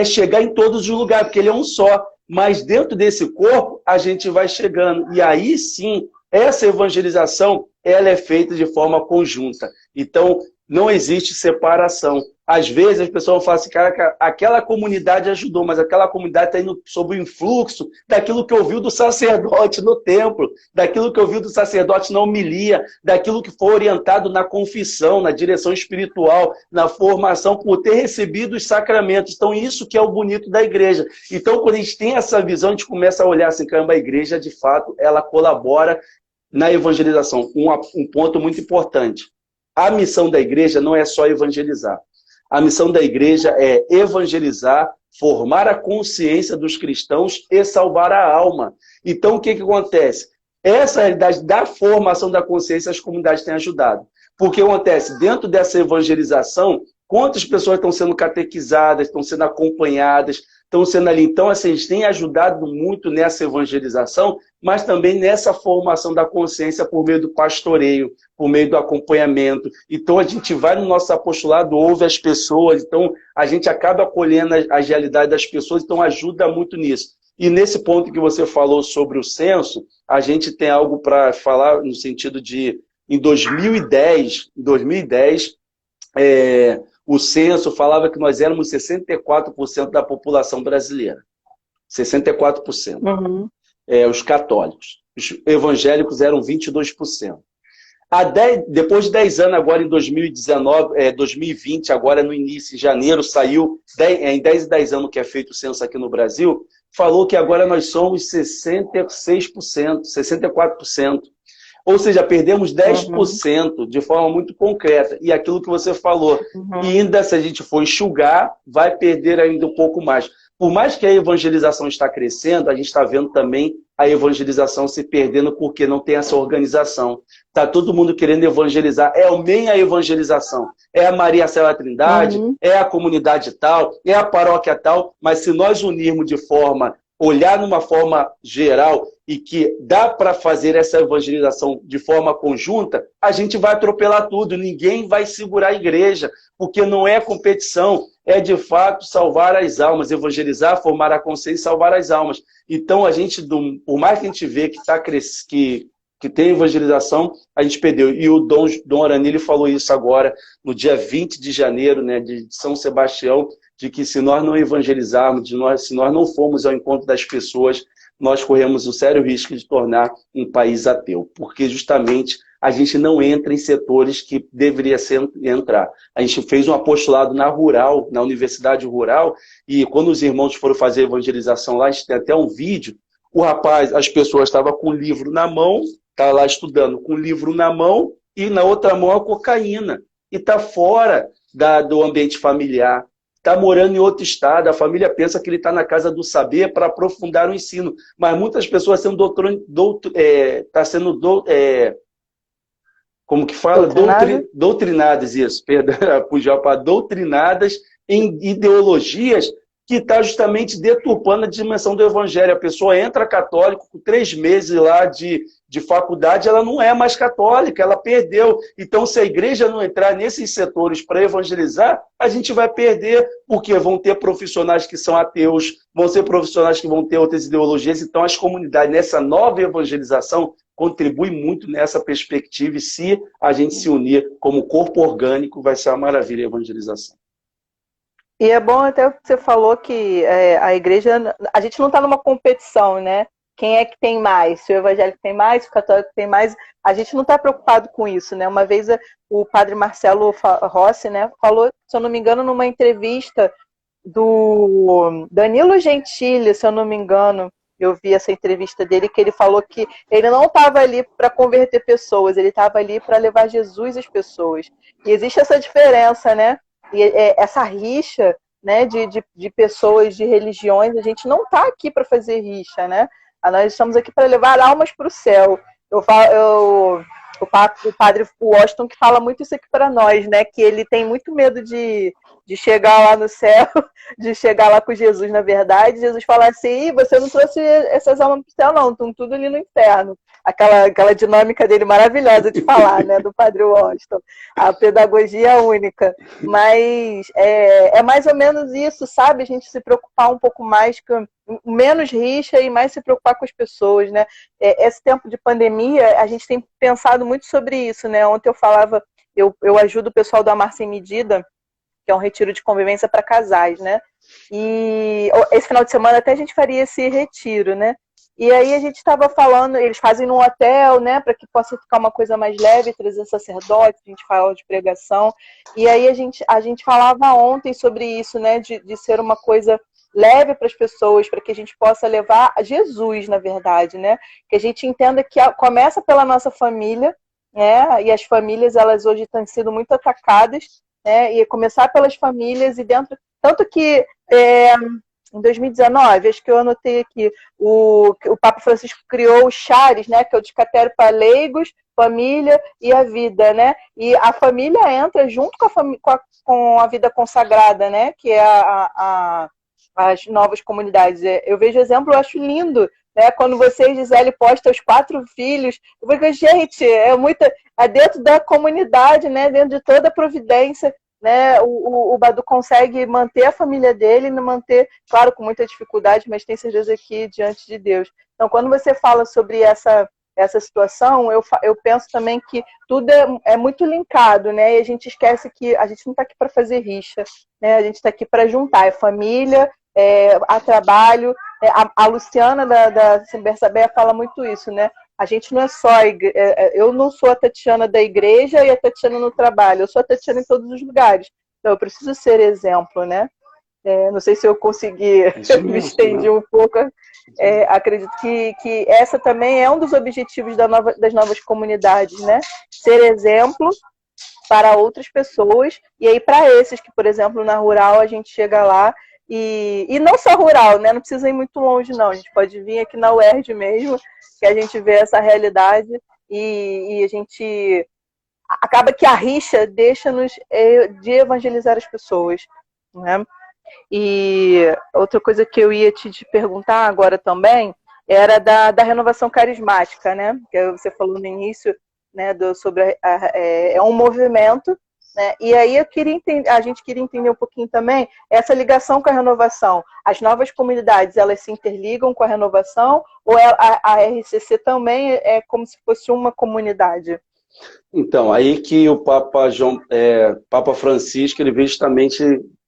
chegar em todos os lugares, porque ele é um só, mas dentro desse corpo a gente vai chegando, e aí sim, essa evangelização ela é feita de forma conjunta. Então, não existe separação. Às vezes as pessoas falam assim, cara, aquela comunidade ajudou, mas aquela comunidade está indo sob o influxo daquilo que ouviu do sacerdote no templo, daquilo que ouviu do sacerdote na homilia, daquilo que foi orientado na confissão, na direção espiritual, na formação, por ter recebido os sacramentos. Então, isso que é o bonito da igreja. Então, quando a gente tem essa visão, a gente começa a olhar assim, caramba, a igreja, de fato, ela colabora na evangelização. Um ponto muito importante. A missão da igreja não é só evangelizar. A missão da igreja é evangelizar, formar a consciência dos cristãos e salvar a alma. Então, o que acontece? Essa realidade da formação da consciência, as comunidades têm ajudado. Porque acontece, dentro dessa evangelização, quantas pessoas estão sendo catequizadas, estão sendo acompanhadas, estão sendo ali. Então, assim, a gente tem ajudado muito nessa evangelização, mas também nessa formação da consciência por meio do pastoreio, por meio do acompanhamento. Então, a gente vai no nosso apostolado, ouve as pessoas, então a gente acaba acolhendo as realidades das pessoas, então ajuda muito nisso. E nesse ponto que você falou sobre o censo, a gente tem algo para falar no sentido de, em 2010, o censo falava que nós éramos 64% da população brasileira. 64%. Uhum. Os católicos. Os evangélicos eram 22%. Depois de 10 anos, agora em 2020, agora no início, em janeiro, saiu, em 10 anos que é feito o censo aqui no Brasil, falou que agora nós somos 66%, 64%. Ou seja, perdemos 10% de forma muito concreta. E aquilo que você falou, e ainda se a gente for enxugar, vai perder ainda um pouco mais. Por mais que a evangelização está crescendo, a gente está vendo também a evangelização se perdendo porque não tem essa organização. Está todo mundo querendo evangelizar. É a evangelização. É a Maria Célia Trindade, é a comunidade tal, é a paróquia tal, mas se nós unirmos de forma, olhar numa forma geral e que dá para fazer essa evangelização de forma conjunta, a gente vai atropelar tudo, ninguém vai segurar a igreja, porque não é competição, é de fato salvar as almas, evangelizar, formar a consciência e salvar as almas. Então, a gente, por mais que a gente vê que tem evangelização, a gente perdeu. E o Dom Aranilho falou isso agora, no dia 20 de janeiro, né, de São Sebastião, de que se nós não evangelizarmos, se nós não formos ao encontro das pessoas, nós corremos o sério risco de tornar um país ateu, porque justamente a gente não entra em setores que deveria entrar. A gente fez um apostolado na Universidade Rural, e quando os irmãos foram fazer evangelização lá, a gente tem até um vídeo, as pessoas estavam com o livro na mão, está lá estudando com o livro na mão e na outra mão a cocaína. E está fora do ambiente familiar. Está morando em outro estado, a família pensa que ele está na casa do saber para aprofundar o ensino. Mas muitas pessoas estão sendo como que fala? Doutrinadas, isso, perdão, para doutrinadas em ideologias que está justamente deturpando a dimensão do evangelho. A pessoa entra católico com 3 meses lá de faculdade, ela não é mais católica, ela perdeu. Então, se a igreja não entrar nesses setores para evangelizar, a gente vai perder, porque vão ter profissionais que são ateus, vão ser profissionais que vão ter outras ideologias. Então, as comunidades, nessa nova evangelização, contribui muito nessa perspectiva, e se a gente se unir como corpo orgânico, vai ser uma maravilha a evangelização. E é bom até o que você falou que a igreja, a gente não está numa competição, né? Quem é que tem mais? Se o evangélico tem mais, se o católico tem mais, a gente não está preocupado com isso, né? Uma vez o padre Marcelo Rossi, né, falou, se eu não me engano, numa entrevista do Danilo Gentili, se eu não me engano, eu vi essa entrevista dele, que ele falou que ele não estava ali para converter pessoas, ele estava ali para levar Jesus às pessoas. E existe essa diferença, né? E essa rixa, né, de pessoas, de religiões, a gente não está aqui para fazer rixa, né? Nós estamos aqui para levar almas para o céu. O padre Washington que fala muito isso aqui para nós, né? Que ele tem muito medo de chegar lá no céu, de chegar lá com Jesus, na verdade. Jesus fala assim, você não trouxe essas almas para o céu, não, estão tudo ali no inferno. Aquela dinâmica dele maravilhosa de falar, né? Do padre Washington. A pedagogia única. Mas é mais ou menos isso, sabe? A gente se preocupar um pouco mais com menos rixa e mais se preocupar com as pessoas, né? Esse tempo de pandemia, a gente tem pensado muito sobre isso, né? Ontem eu falava, eu ajudo o pessoal do Amar Sem Medida, que é um retiro de convivência para casais, né? E esse final de semana até a gente faria esse retiro, né? E aí a gente estava falando, eles fazem num hotel, né? Para que possa ficar uma coisa mais leve, trazer sacerdote, a gente fala de pregação. E aí a gente falava ontem sobre isso, né? De ser uma coisa leve para as pessoas, para que a gente possa levar a Jesus, na verdade, né? Que a gente entenda que começa pela nossa família, né? E as famílias, elas hoje têm sido muito atacadas, né? E começar pelas famílias e dentro... Tanto que em 2019, acho que eu anotei aqui, o Papa Francisco criou o Chares, né? Que é o Discatério para Leigos, Família e a Vida, né? E a família entra junto com a vida consagrada, né? Que é as novas comunidades. Eu vejo exemplo, eu acho lindo, né? Quando você, Gisele, posta os 4 filhos, eu digo, gente, é dentro da comunidade, né? Dentro de toda a providência, né? O Badu consegue manter a família dele, manter, claro, com muita dificuldade, mas tem certeza que diante de Deus. Então, quando você fala sobre essa situação, eu penso também que tudo é muito linkado, né? E a gente esquece que a gente não está aqui para fazer rixa, né? A gente está aqui para juntar, família, a trabalho. A Luciana da Simbersaber fala muito isso, né? A gente não é só eu não sou a Tatiana da igreja e a Tatiana no trabalho, eu sou a Tatiana em todos os lugares. Então eu preciso ser exemplo, né? Não sei se eu consegui me estender um pouco. Acredito que essa também é um dos objetivos das novas comunidades, né? Ser exemplo para outras pessoas, e aí para esses que, por exemplo, na rural a gente chega lá, e não só rural, né? Não precisa ir muito longe, não. A gente pode vir aqui na UERJ mesmo, que a gente vê essa realidade, e a gente acaba que a rixa deixa-nos de evangelizar as pessoas, né? E outra coisa que eu ia te perguntar agora também era da renovação carismática, né? Que você falou no início, né, sobre é um movimento, né? E aí a gente queria entender um pouquinho também essa ligação com a renovação. As novas comunidades, elas se interligam com a renovação, ou a RCC também é como se fosse uma comunidade? Então, aí que o Papa Francisco, ele veio justamente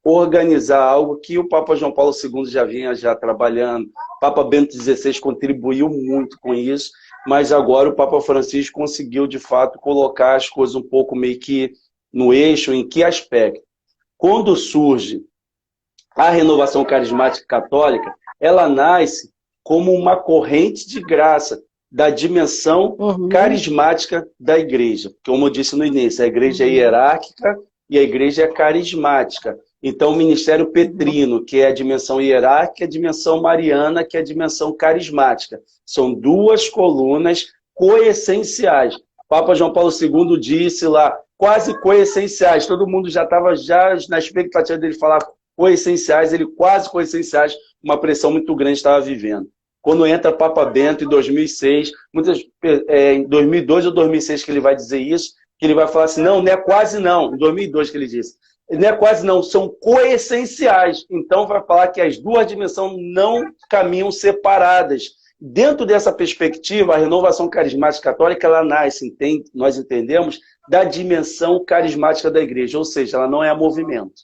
organizar algo que o Papa João Paulo II já vinha trabalhando. O Papa Bento XVI contribuiu muito com isso, mas agora o Papa Francisco conseguiu, de fato, colocar as coisas um pouco meio que no eixo. Em que aspecto? Quando surge a renovação carismática católica, ela nasce como uma corrente de graça da dimensão carismática da igreja. Como eu disse no início, a igreja é hierárquica e a igreja é carismática. Então, o ministério petrino, que é a dimensão hierárquica, e a dimensão mariana, que é a dimensão carismática. São duas colunas coessenciais. Papa João Paulo II disse lá, quase coessenciais. Todo mundo já estava na expectativa dele falar coessenciais, ele quase coessenciais, uma pressão muito grande estava vivendo. Quando entra Papa Bento em 2006, em 2002 ou 2006 que ele vai dizer isso, que ele vai falar assim, não é quase não, em 2002 que ele disse, não é quase não, são coessenciais. Então vai falar que as duas dimensões não caminham separadas. Dentro dessa perspectiva, a renovação carismática católica, ela nasce, nós entendemos, da dimensão carismática da igreja, ou seja, ela não é movimento.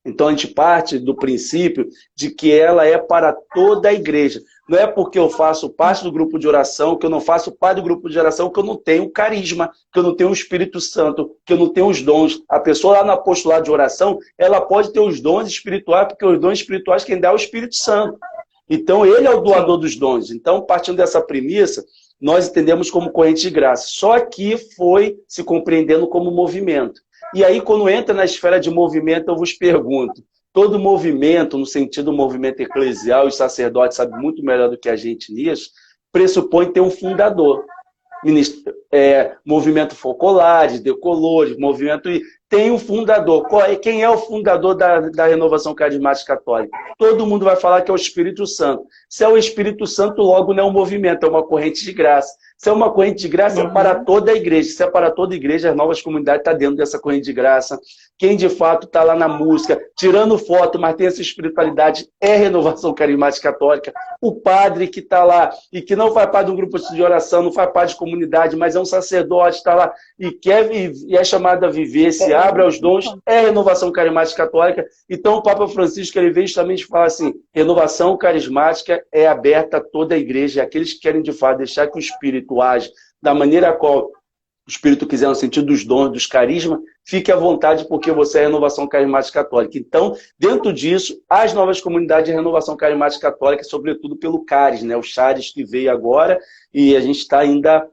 Então a gente parte do princípio de que ela é para toda a igreja. Não é porque eu faço parte do grupo de oração, que eu não faço parte do grupo de oração, que eu não tenho carisma, que eu não tenho o Espírito Santo, que eu não tenho os dons. A pessoa lá no apostolado de oração, ela pode ter os dons espirituais, porque os dons espirituais quem dá é o Espírito Santo. Então ele é o doador dos dons. Então, partindo dessa premissa, nós entendemos como corrente de graça. Só que foi se compreendendo como movimento. E aí, quando entra na esfera de movimento, eu vos pergunto, todo movimento, no sentido do movimento eclesial, os sacerdotes sabem muito melhor do que a gente nisso, pressupõe ter um fundador. Movimento Focolares, Decolores, movimento... Tem um fundador. Quem é o fundador da renovação carismática católica? Todo mundo vai falar que é o Espírito Santo. Se é o Espírito Santo, logo não é um movimento, é uma corrente de graça. Se é uma corrente de graça, é para toda a igreja. Se é para toda a igreja, as novas comunidades estão dentro dessa corrente de graça. Quem de fato está lá na música, tirando foto, mas tem essa espiritualidade, é renovação carismática católica. O padre que está lá e que não faz parte de um grupo de oração, não faz parte de comunidade, mas é um sacerdote, está lá e é chamado a viver, se abre aos dons, é renovação carismática católica. Então o Papa Francisco ele veio justamente falar assim, renovação carismática é aberta a toda a igreja, aqueles que querem de fato deixar que o Espírito age da maneira a qual o Espírito quiser, no sentido dos dons, dos carismas, fique à vontade, porque você é a renovação carismática católica. Então, dentro disso, as novas comunidades de renovação carismática católica, sobretudo pelo CARES, né? O CHARES que veio agora, e a gente está ainda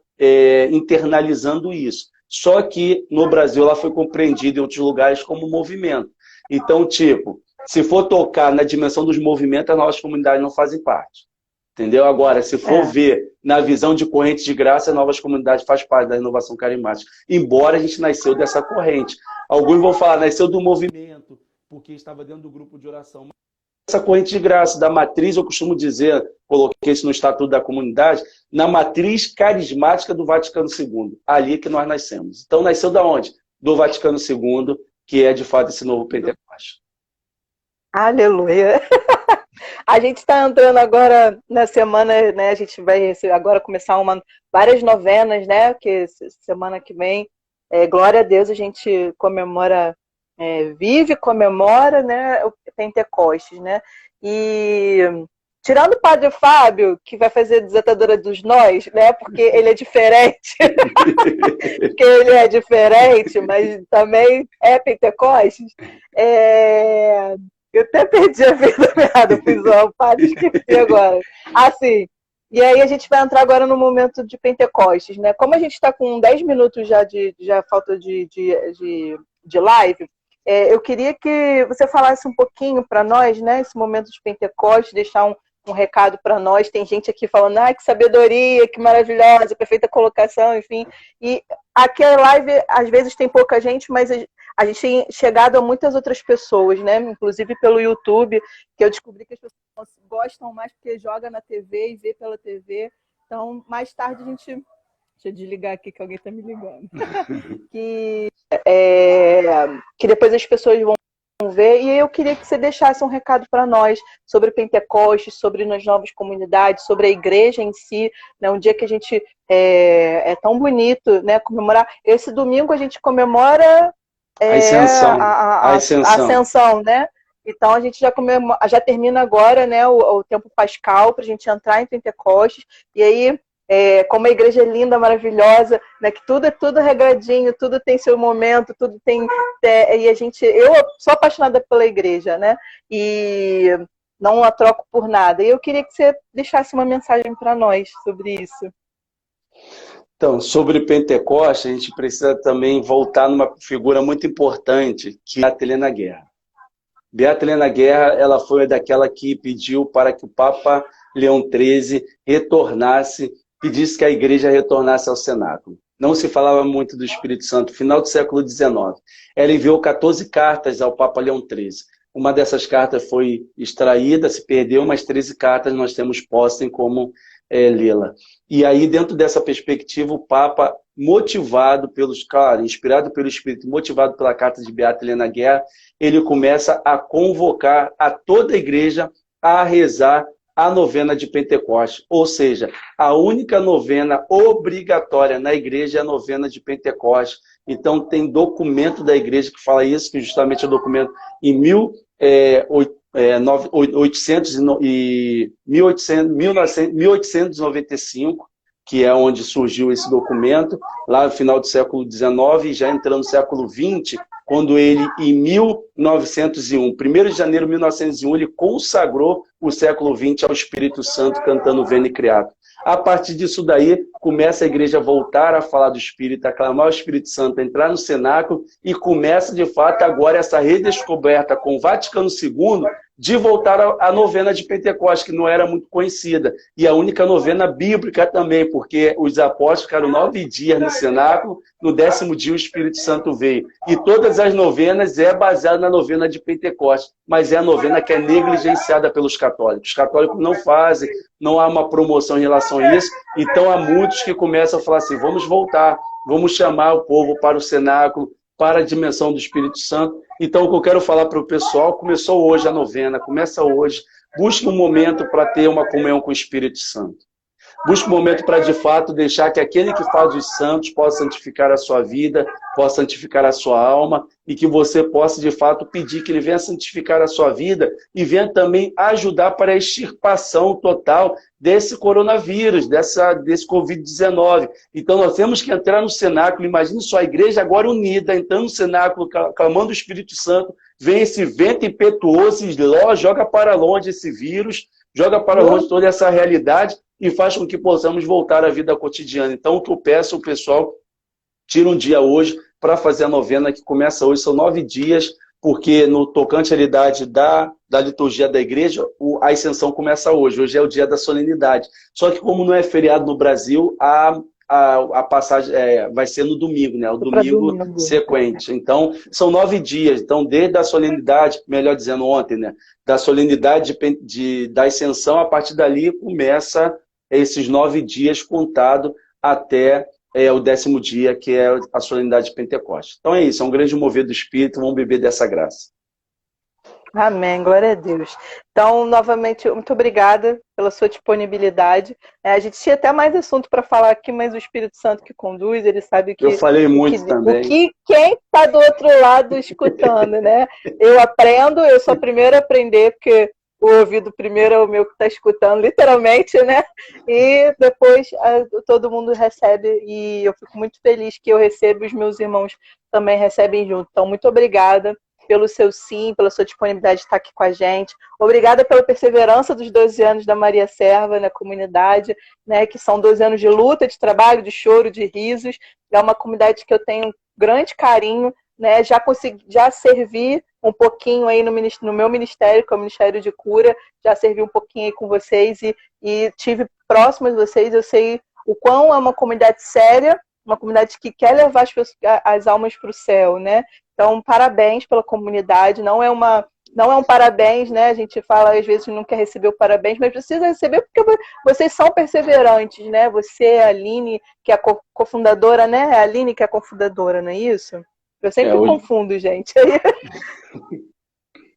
internalizando isso. Só que no Brasil ela foi compreendida em outros lugares como movimento. Então, tipo, se for tocar na dimensão dos movimentos, as novas comunidades não fazem parte. Entendeu? Agora, se for ver na visão de corrente de graça, as novas comunidades fazem parte da renovação carismática. Embora a gente nasceu dessa corrente. Alguns vão falar, nasceu do movimento, porque estava dentro do grupo de oração. Essa corrente de graça da matriz, eu costumo dizer, coloquei isso no Estatuto da Comunidade, na matriz carismática do Vaticano II. Ali que nós nascemos. Então, nasceu da onde? Do Vaticano II, que é, de fato, esse novo Pentecostes. Aleluia! A gente está entrando agora na semana, né? A gente vai agora começar várias novenas, né? Que semana que vem, glória a Deus, a gente comemora, comemora, né? O Pentecostes, né? E tirando o Padre Fábio, que vai fazer Desatadora dos Nós, né? Porque ele é diferente, porque ele é diferente, mas também é Pentecostes. Eu até perdi a vida, eu fiz o padre, esqueci agora. Assim, e aí a gente vai entrar agora no momento de Pentecostes, né? Como a gente está com 10 minutos já falta de live, eu queria que você falasse um pouquinho para nós, né? Esse momento de Pentecostes, deixar um recado para nós. Tem gente aqui falando, que sabedoria, que maravilhosa, perfeita colocação, enfim. E aqui a live, às vezes tem pouca gente, mas a gente tem chegado a muitas outras pessoas, né? Inclusive pelo YouTube, que eu descobri que as pessoas gostam mais porque joga na TV e vê pela TV. Então, mais tarde a gente... Deixa eu desligar aqui que alguém está me ligando. que depois as pessoas vão ver. E eu queria que você deixasse um recado para nós sobre Pentecostes, sobre as novas comunidades, sobre a igreja em si, né? Um dia que a gente é tão bonito, né? Comemorar. Esse domingo a gente comemora a ascensão, né? Então a gente já termina agora, né, o tempo pascal para a gente entrar em Pentecostes. E aí, como a igreja é linda, maravilhosa, né, que tudo é tudo regradinho, tudo tem seu momento, tudo tem. E eu sou apaixonada pela igreja, né? E não a troco por nada. E eu queria que você deixasse uma mensagem para nós sobre isso. Então, sobre Pentecoste, a gente precisa também voltar numa figura muito importante, que é a Helena Guerra. Beata Helena Guerra, ela foi daquela que pediu para que o Papa Leão XIII retornasse, pedisse que a igreja retornasse ao cenáculo. Não se falava muito do Espírito Santo, final do século XIX. Ela enviou 14 cartas ao Papa Leão XIII. Uma dessas cartas foi extraída, se perdeu, mas 13 cartas nós temos posse em como lê-la. E aí, dentro dessa perspectiva, o Papa, motivado pelos, claro, inspirado pelo Espírito, motivado pela carta de Beata Helena Guerra, ele começa a convocar a toda a igreja a rezar a novena de Pentecostes. Ou seja, a única novena obrigatória na igreja é a novena de Pentecostes. Então, tem documento da igreja que fala isso, que justamente é o documento em 1895, que é onde surgiu esse documento, lá no final do século XIX, já entrando no século XX, quando ele, em 1901, 1º de janeiro de 1901, ele consagrou o século XX ao Espírito Santo, cantando Veni Creator. A partir disso daí, começa a igreja a voltar a falar do Espírito, a clamar o Espírito Santo, a entrar no cenáculo, e começa, de fato, agora essa redescoberta com o Vaticano II, de voltar à novena de Pentecostes, que não era muito conhecida. E a única novena bíblica também, porque os apóstolos ficaram 9 dias no cenáculo, no 10º dia o Espírito Santo veio. E todas as novenas é baseada na novena de Pentecostes, mas é a novena que é negligenciada pelos católicos. Os católicos não fazem, não há uma promoção em relação a isso, então há muitos que começam a falar assim, vamos voltar, vamos chamar o povo para o cenáculo, para a dimensão do Espírito Santo. Então, o que eu quero falar para o pessoal, começou hoje a novena, começa hoje. Busque um momento para ter uma comunhão com o Espírito Santo. Busque um momento para, de fato, deixar que aquele que faz os santos possa santificar a sua vida, possa santificar a sua alma, e que você possa, de fato, pedir que ele venha santificar a sua vida e venha também ajudar para a extirpação total desse coronavírus, desse Covid-19. Então, nós temos que entrar no cenáculo. Imagine só a igreja agora unida, entrando no cenáculo, clamando o Espírito Santo, vem esse vento impetuoso e joga para longe esse vírus, joga para longe toda essa realidade e faz com que possamos voltar à vida cotidiana. Então, o que eu peço, o pessoal, tira um dia hoje para fazer a novena, que começa hoje, são 9 dias, porque no tocante à realidade da liturgia da igreja, a ascensão começa hoje. Hoje é o dia da solenidade. Só que como não é feriado no Brasil, a passagem vai ser no domingo, né? O domingo sequente. Então, são 9 dias. Então, desde a solenidade, melhor dizendo ontem, né? Da solenidade da ascensão, a partir dali começa esses 9 dias contado até o 10º dia, que é a solenidade de Pentecostes. Então é isso, é um grande mover do Espírito, vamos beber dessa graça. Amém, glória a Deus. Então, novamente, muito obrigada pela sua disponibilidade. A gente tinha até mais assunto para falar aqui, mas o Espírito Santo que conduz, ele sabe que... Eu falei muito também. Quem está do outro lado escutando, né? Eu aprendo, eu sou a primeira a aprender, porque o ouvido primeiro é o meu que está escutando, literalmente, né? E depois todo mundo recebe, e eu fico muito feliz que eu recebo, e os meus irmãos também recebem junto. Então, muito obrigada pelo seu sim, pela sua disponibilidade de estar aqui com a gente. Obrigada pela perseverança dos 12 anos da Maria Serva na comunidade, né, que são 12 anos de luta, de trabalho, de choro, de risos. É uma comunidade que eu tenho grande carinho, né, já servi um pouquinho aí no meu ministério, que é o Ministério de Cura, já servi um pouquinho aí com vocês e tive próximo de vocês. Eu sei o quão é uma comunidade séria, uma comunidade que quer levar as almas para o céu, né? Então, parabéns pela comunidade. Não é um parabéns, né? A gente fala, às vezes, não quer receber o parabéns, mas precisa receber porque vocês são perseverantes, né? Você, a Aline, que é a cofundadora, né? É a Aline que é a cofundadora, não é isso? Eu sempre confundo, gente.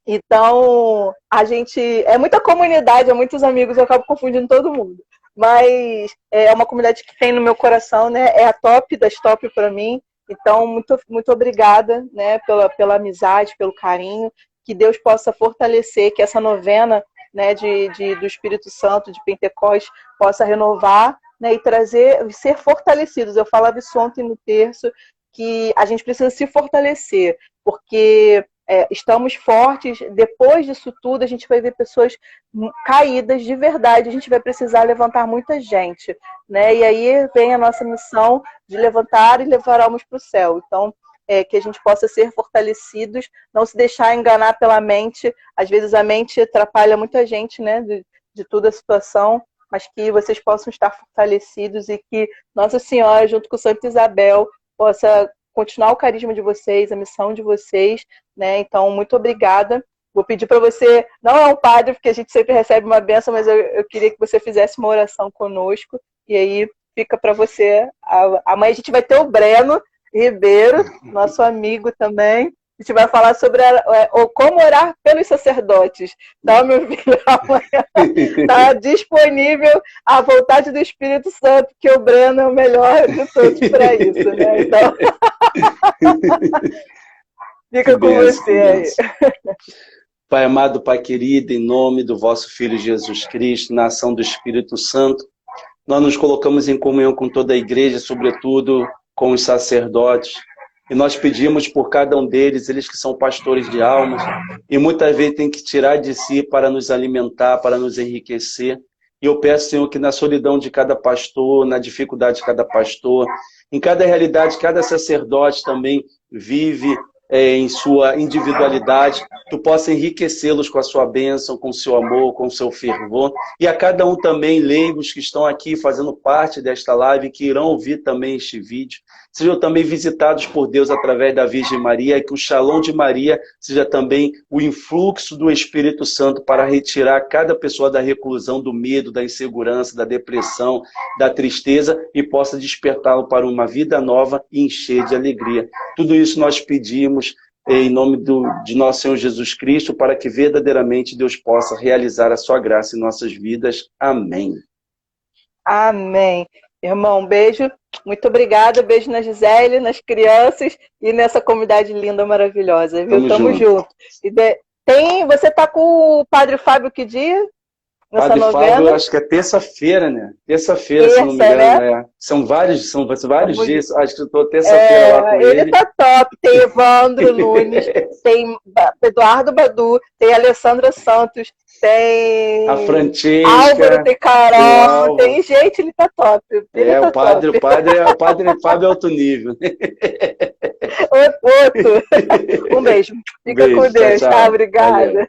Então, a gente... É muita comunidade, é muitos amigos, eu acabo confundindo todo mundo. Mas é uma comunidade que tem no meu coração, né? É a top das top para mim. Então, muito, muito obrigada, né, pela amizade, pelo carinho. Que Deus possa fortalecer, que essa novena, né, do Espírito Santo, de Pentecostes, possa renovar, né, e ser fortalecidos. Eu falava isso ontem no terço, que a gente precisa se fortalecer, porque estamos fortes. Depois disso tudo, a gente vai ver pessoas caídas de verdade. A gente vai precisar levantar muita gente, né? E aí vem a nossa missão de levantar e levar almas para o céu. Então, que a gente possa ser fortalecidos, não se deixar enganar pela mente. Às vezes a mente atrapalha muita gente, né? De toda a situação, mas que vocês possam estar fortalecidos e que Nossa Senhora, junto com Santa Isabel, possa continuar o carisma de vocês, a missão de vocês, né? Então, muito obrigada. Vou pedir para você, não é um padre, porque a gente sempre recebe uma bênção, mas eu queria que você fizesse uma oração conosco, e aí fica para você. Amanhã a gente vai ter o Breno Ribeiro, nosso amigo também. A gente vai falar sobre como orar pelos sacerdotes. Então, meu filho, amanhã está disponível a vontade do Espírito Santo, que o Breno é o melhor de todos para isso, né? Então, fica com você aí. Pai amado, Pai querido, em nome do vosso Filho Jesus Cristo, na ação do Espírito Santo, nós nos colocamos em comunhão com toda a igreja, sobretudo com os sacerdotes, e nós pedimos por cada um deles, eles que são pastores de almas, e muitas vezes têm que tirar de si para nos alimentar, para nos enriquecer. E eu peço, Senhor, que na solidão de cada pastor, na dificuldade de cada pastor, em cada realidade, cada sacerdote também vive em sua individualidade, tu possa enriquecê-los com a sua bênção, com o seu amor, com o seu fervor. E a cada um também, leigos que estão aqui fazendo parte desta live, que irão ouvir também este vídeo, sejam também visitados por Deus através da Virgem Maria, e que o Shalom de Maria seja também o influxo do Espírito Santo para retirar cada pessoa da reclusão, do medo, da insegurança, da depressão, da tristeza, e possa despertá-lo para uma vida nova e encher de alegria. Tudo isso nós pedimos em nome de nosso Senhor Jesus Cristo, para que verdadeiramente Deus possa realizar a sua graça em nossas vidas. Amém. Amém. Irmão, beijo. Muito obrigada. Beijo na Gisele, nas crianças e nessa comunidade linda, maravilhosa. Viu? Tamo junto. Você tá com o Padre Fábio que dia? Nessa Padre novena? Fábio, acho que é terça-feira, né? Terça-feira, se não me engano. Né? São vários dias. Acho que eu estou terça-feira lá com ele. Ele tá top. Tem Evandro Nunes, tem Eduardo Badu, tem Alessandra Santos, tem a Francesca, Álvaro, tem Carol, tem gente, ele tá top. Ele tá o padre Fábio é alto nível. Outro. Um beijo. Fica com Deus, tchau, tá? Obrigada. Valeu.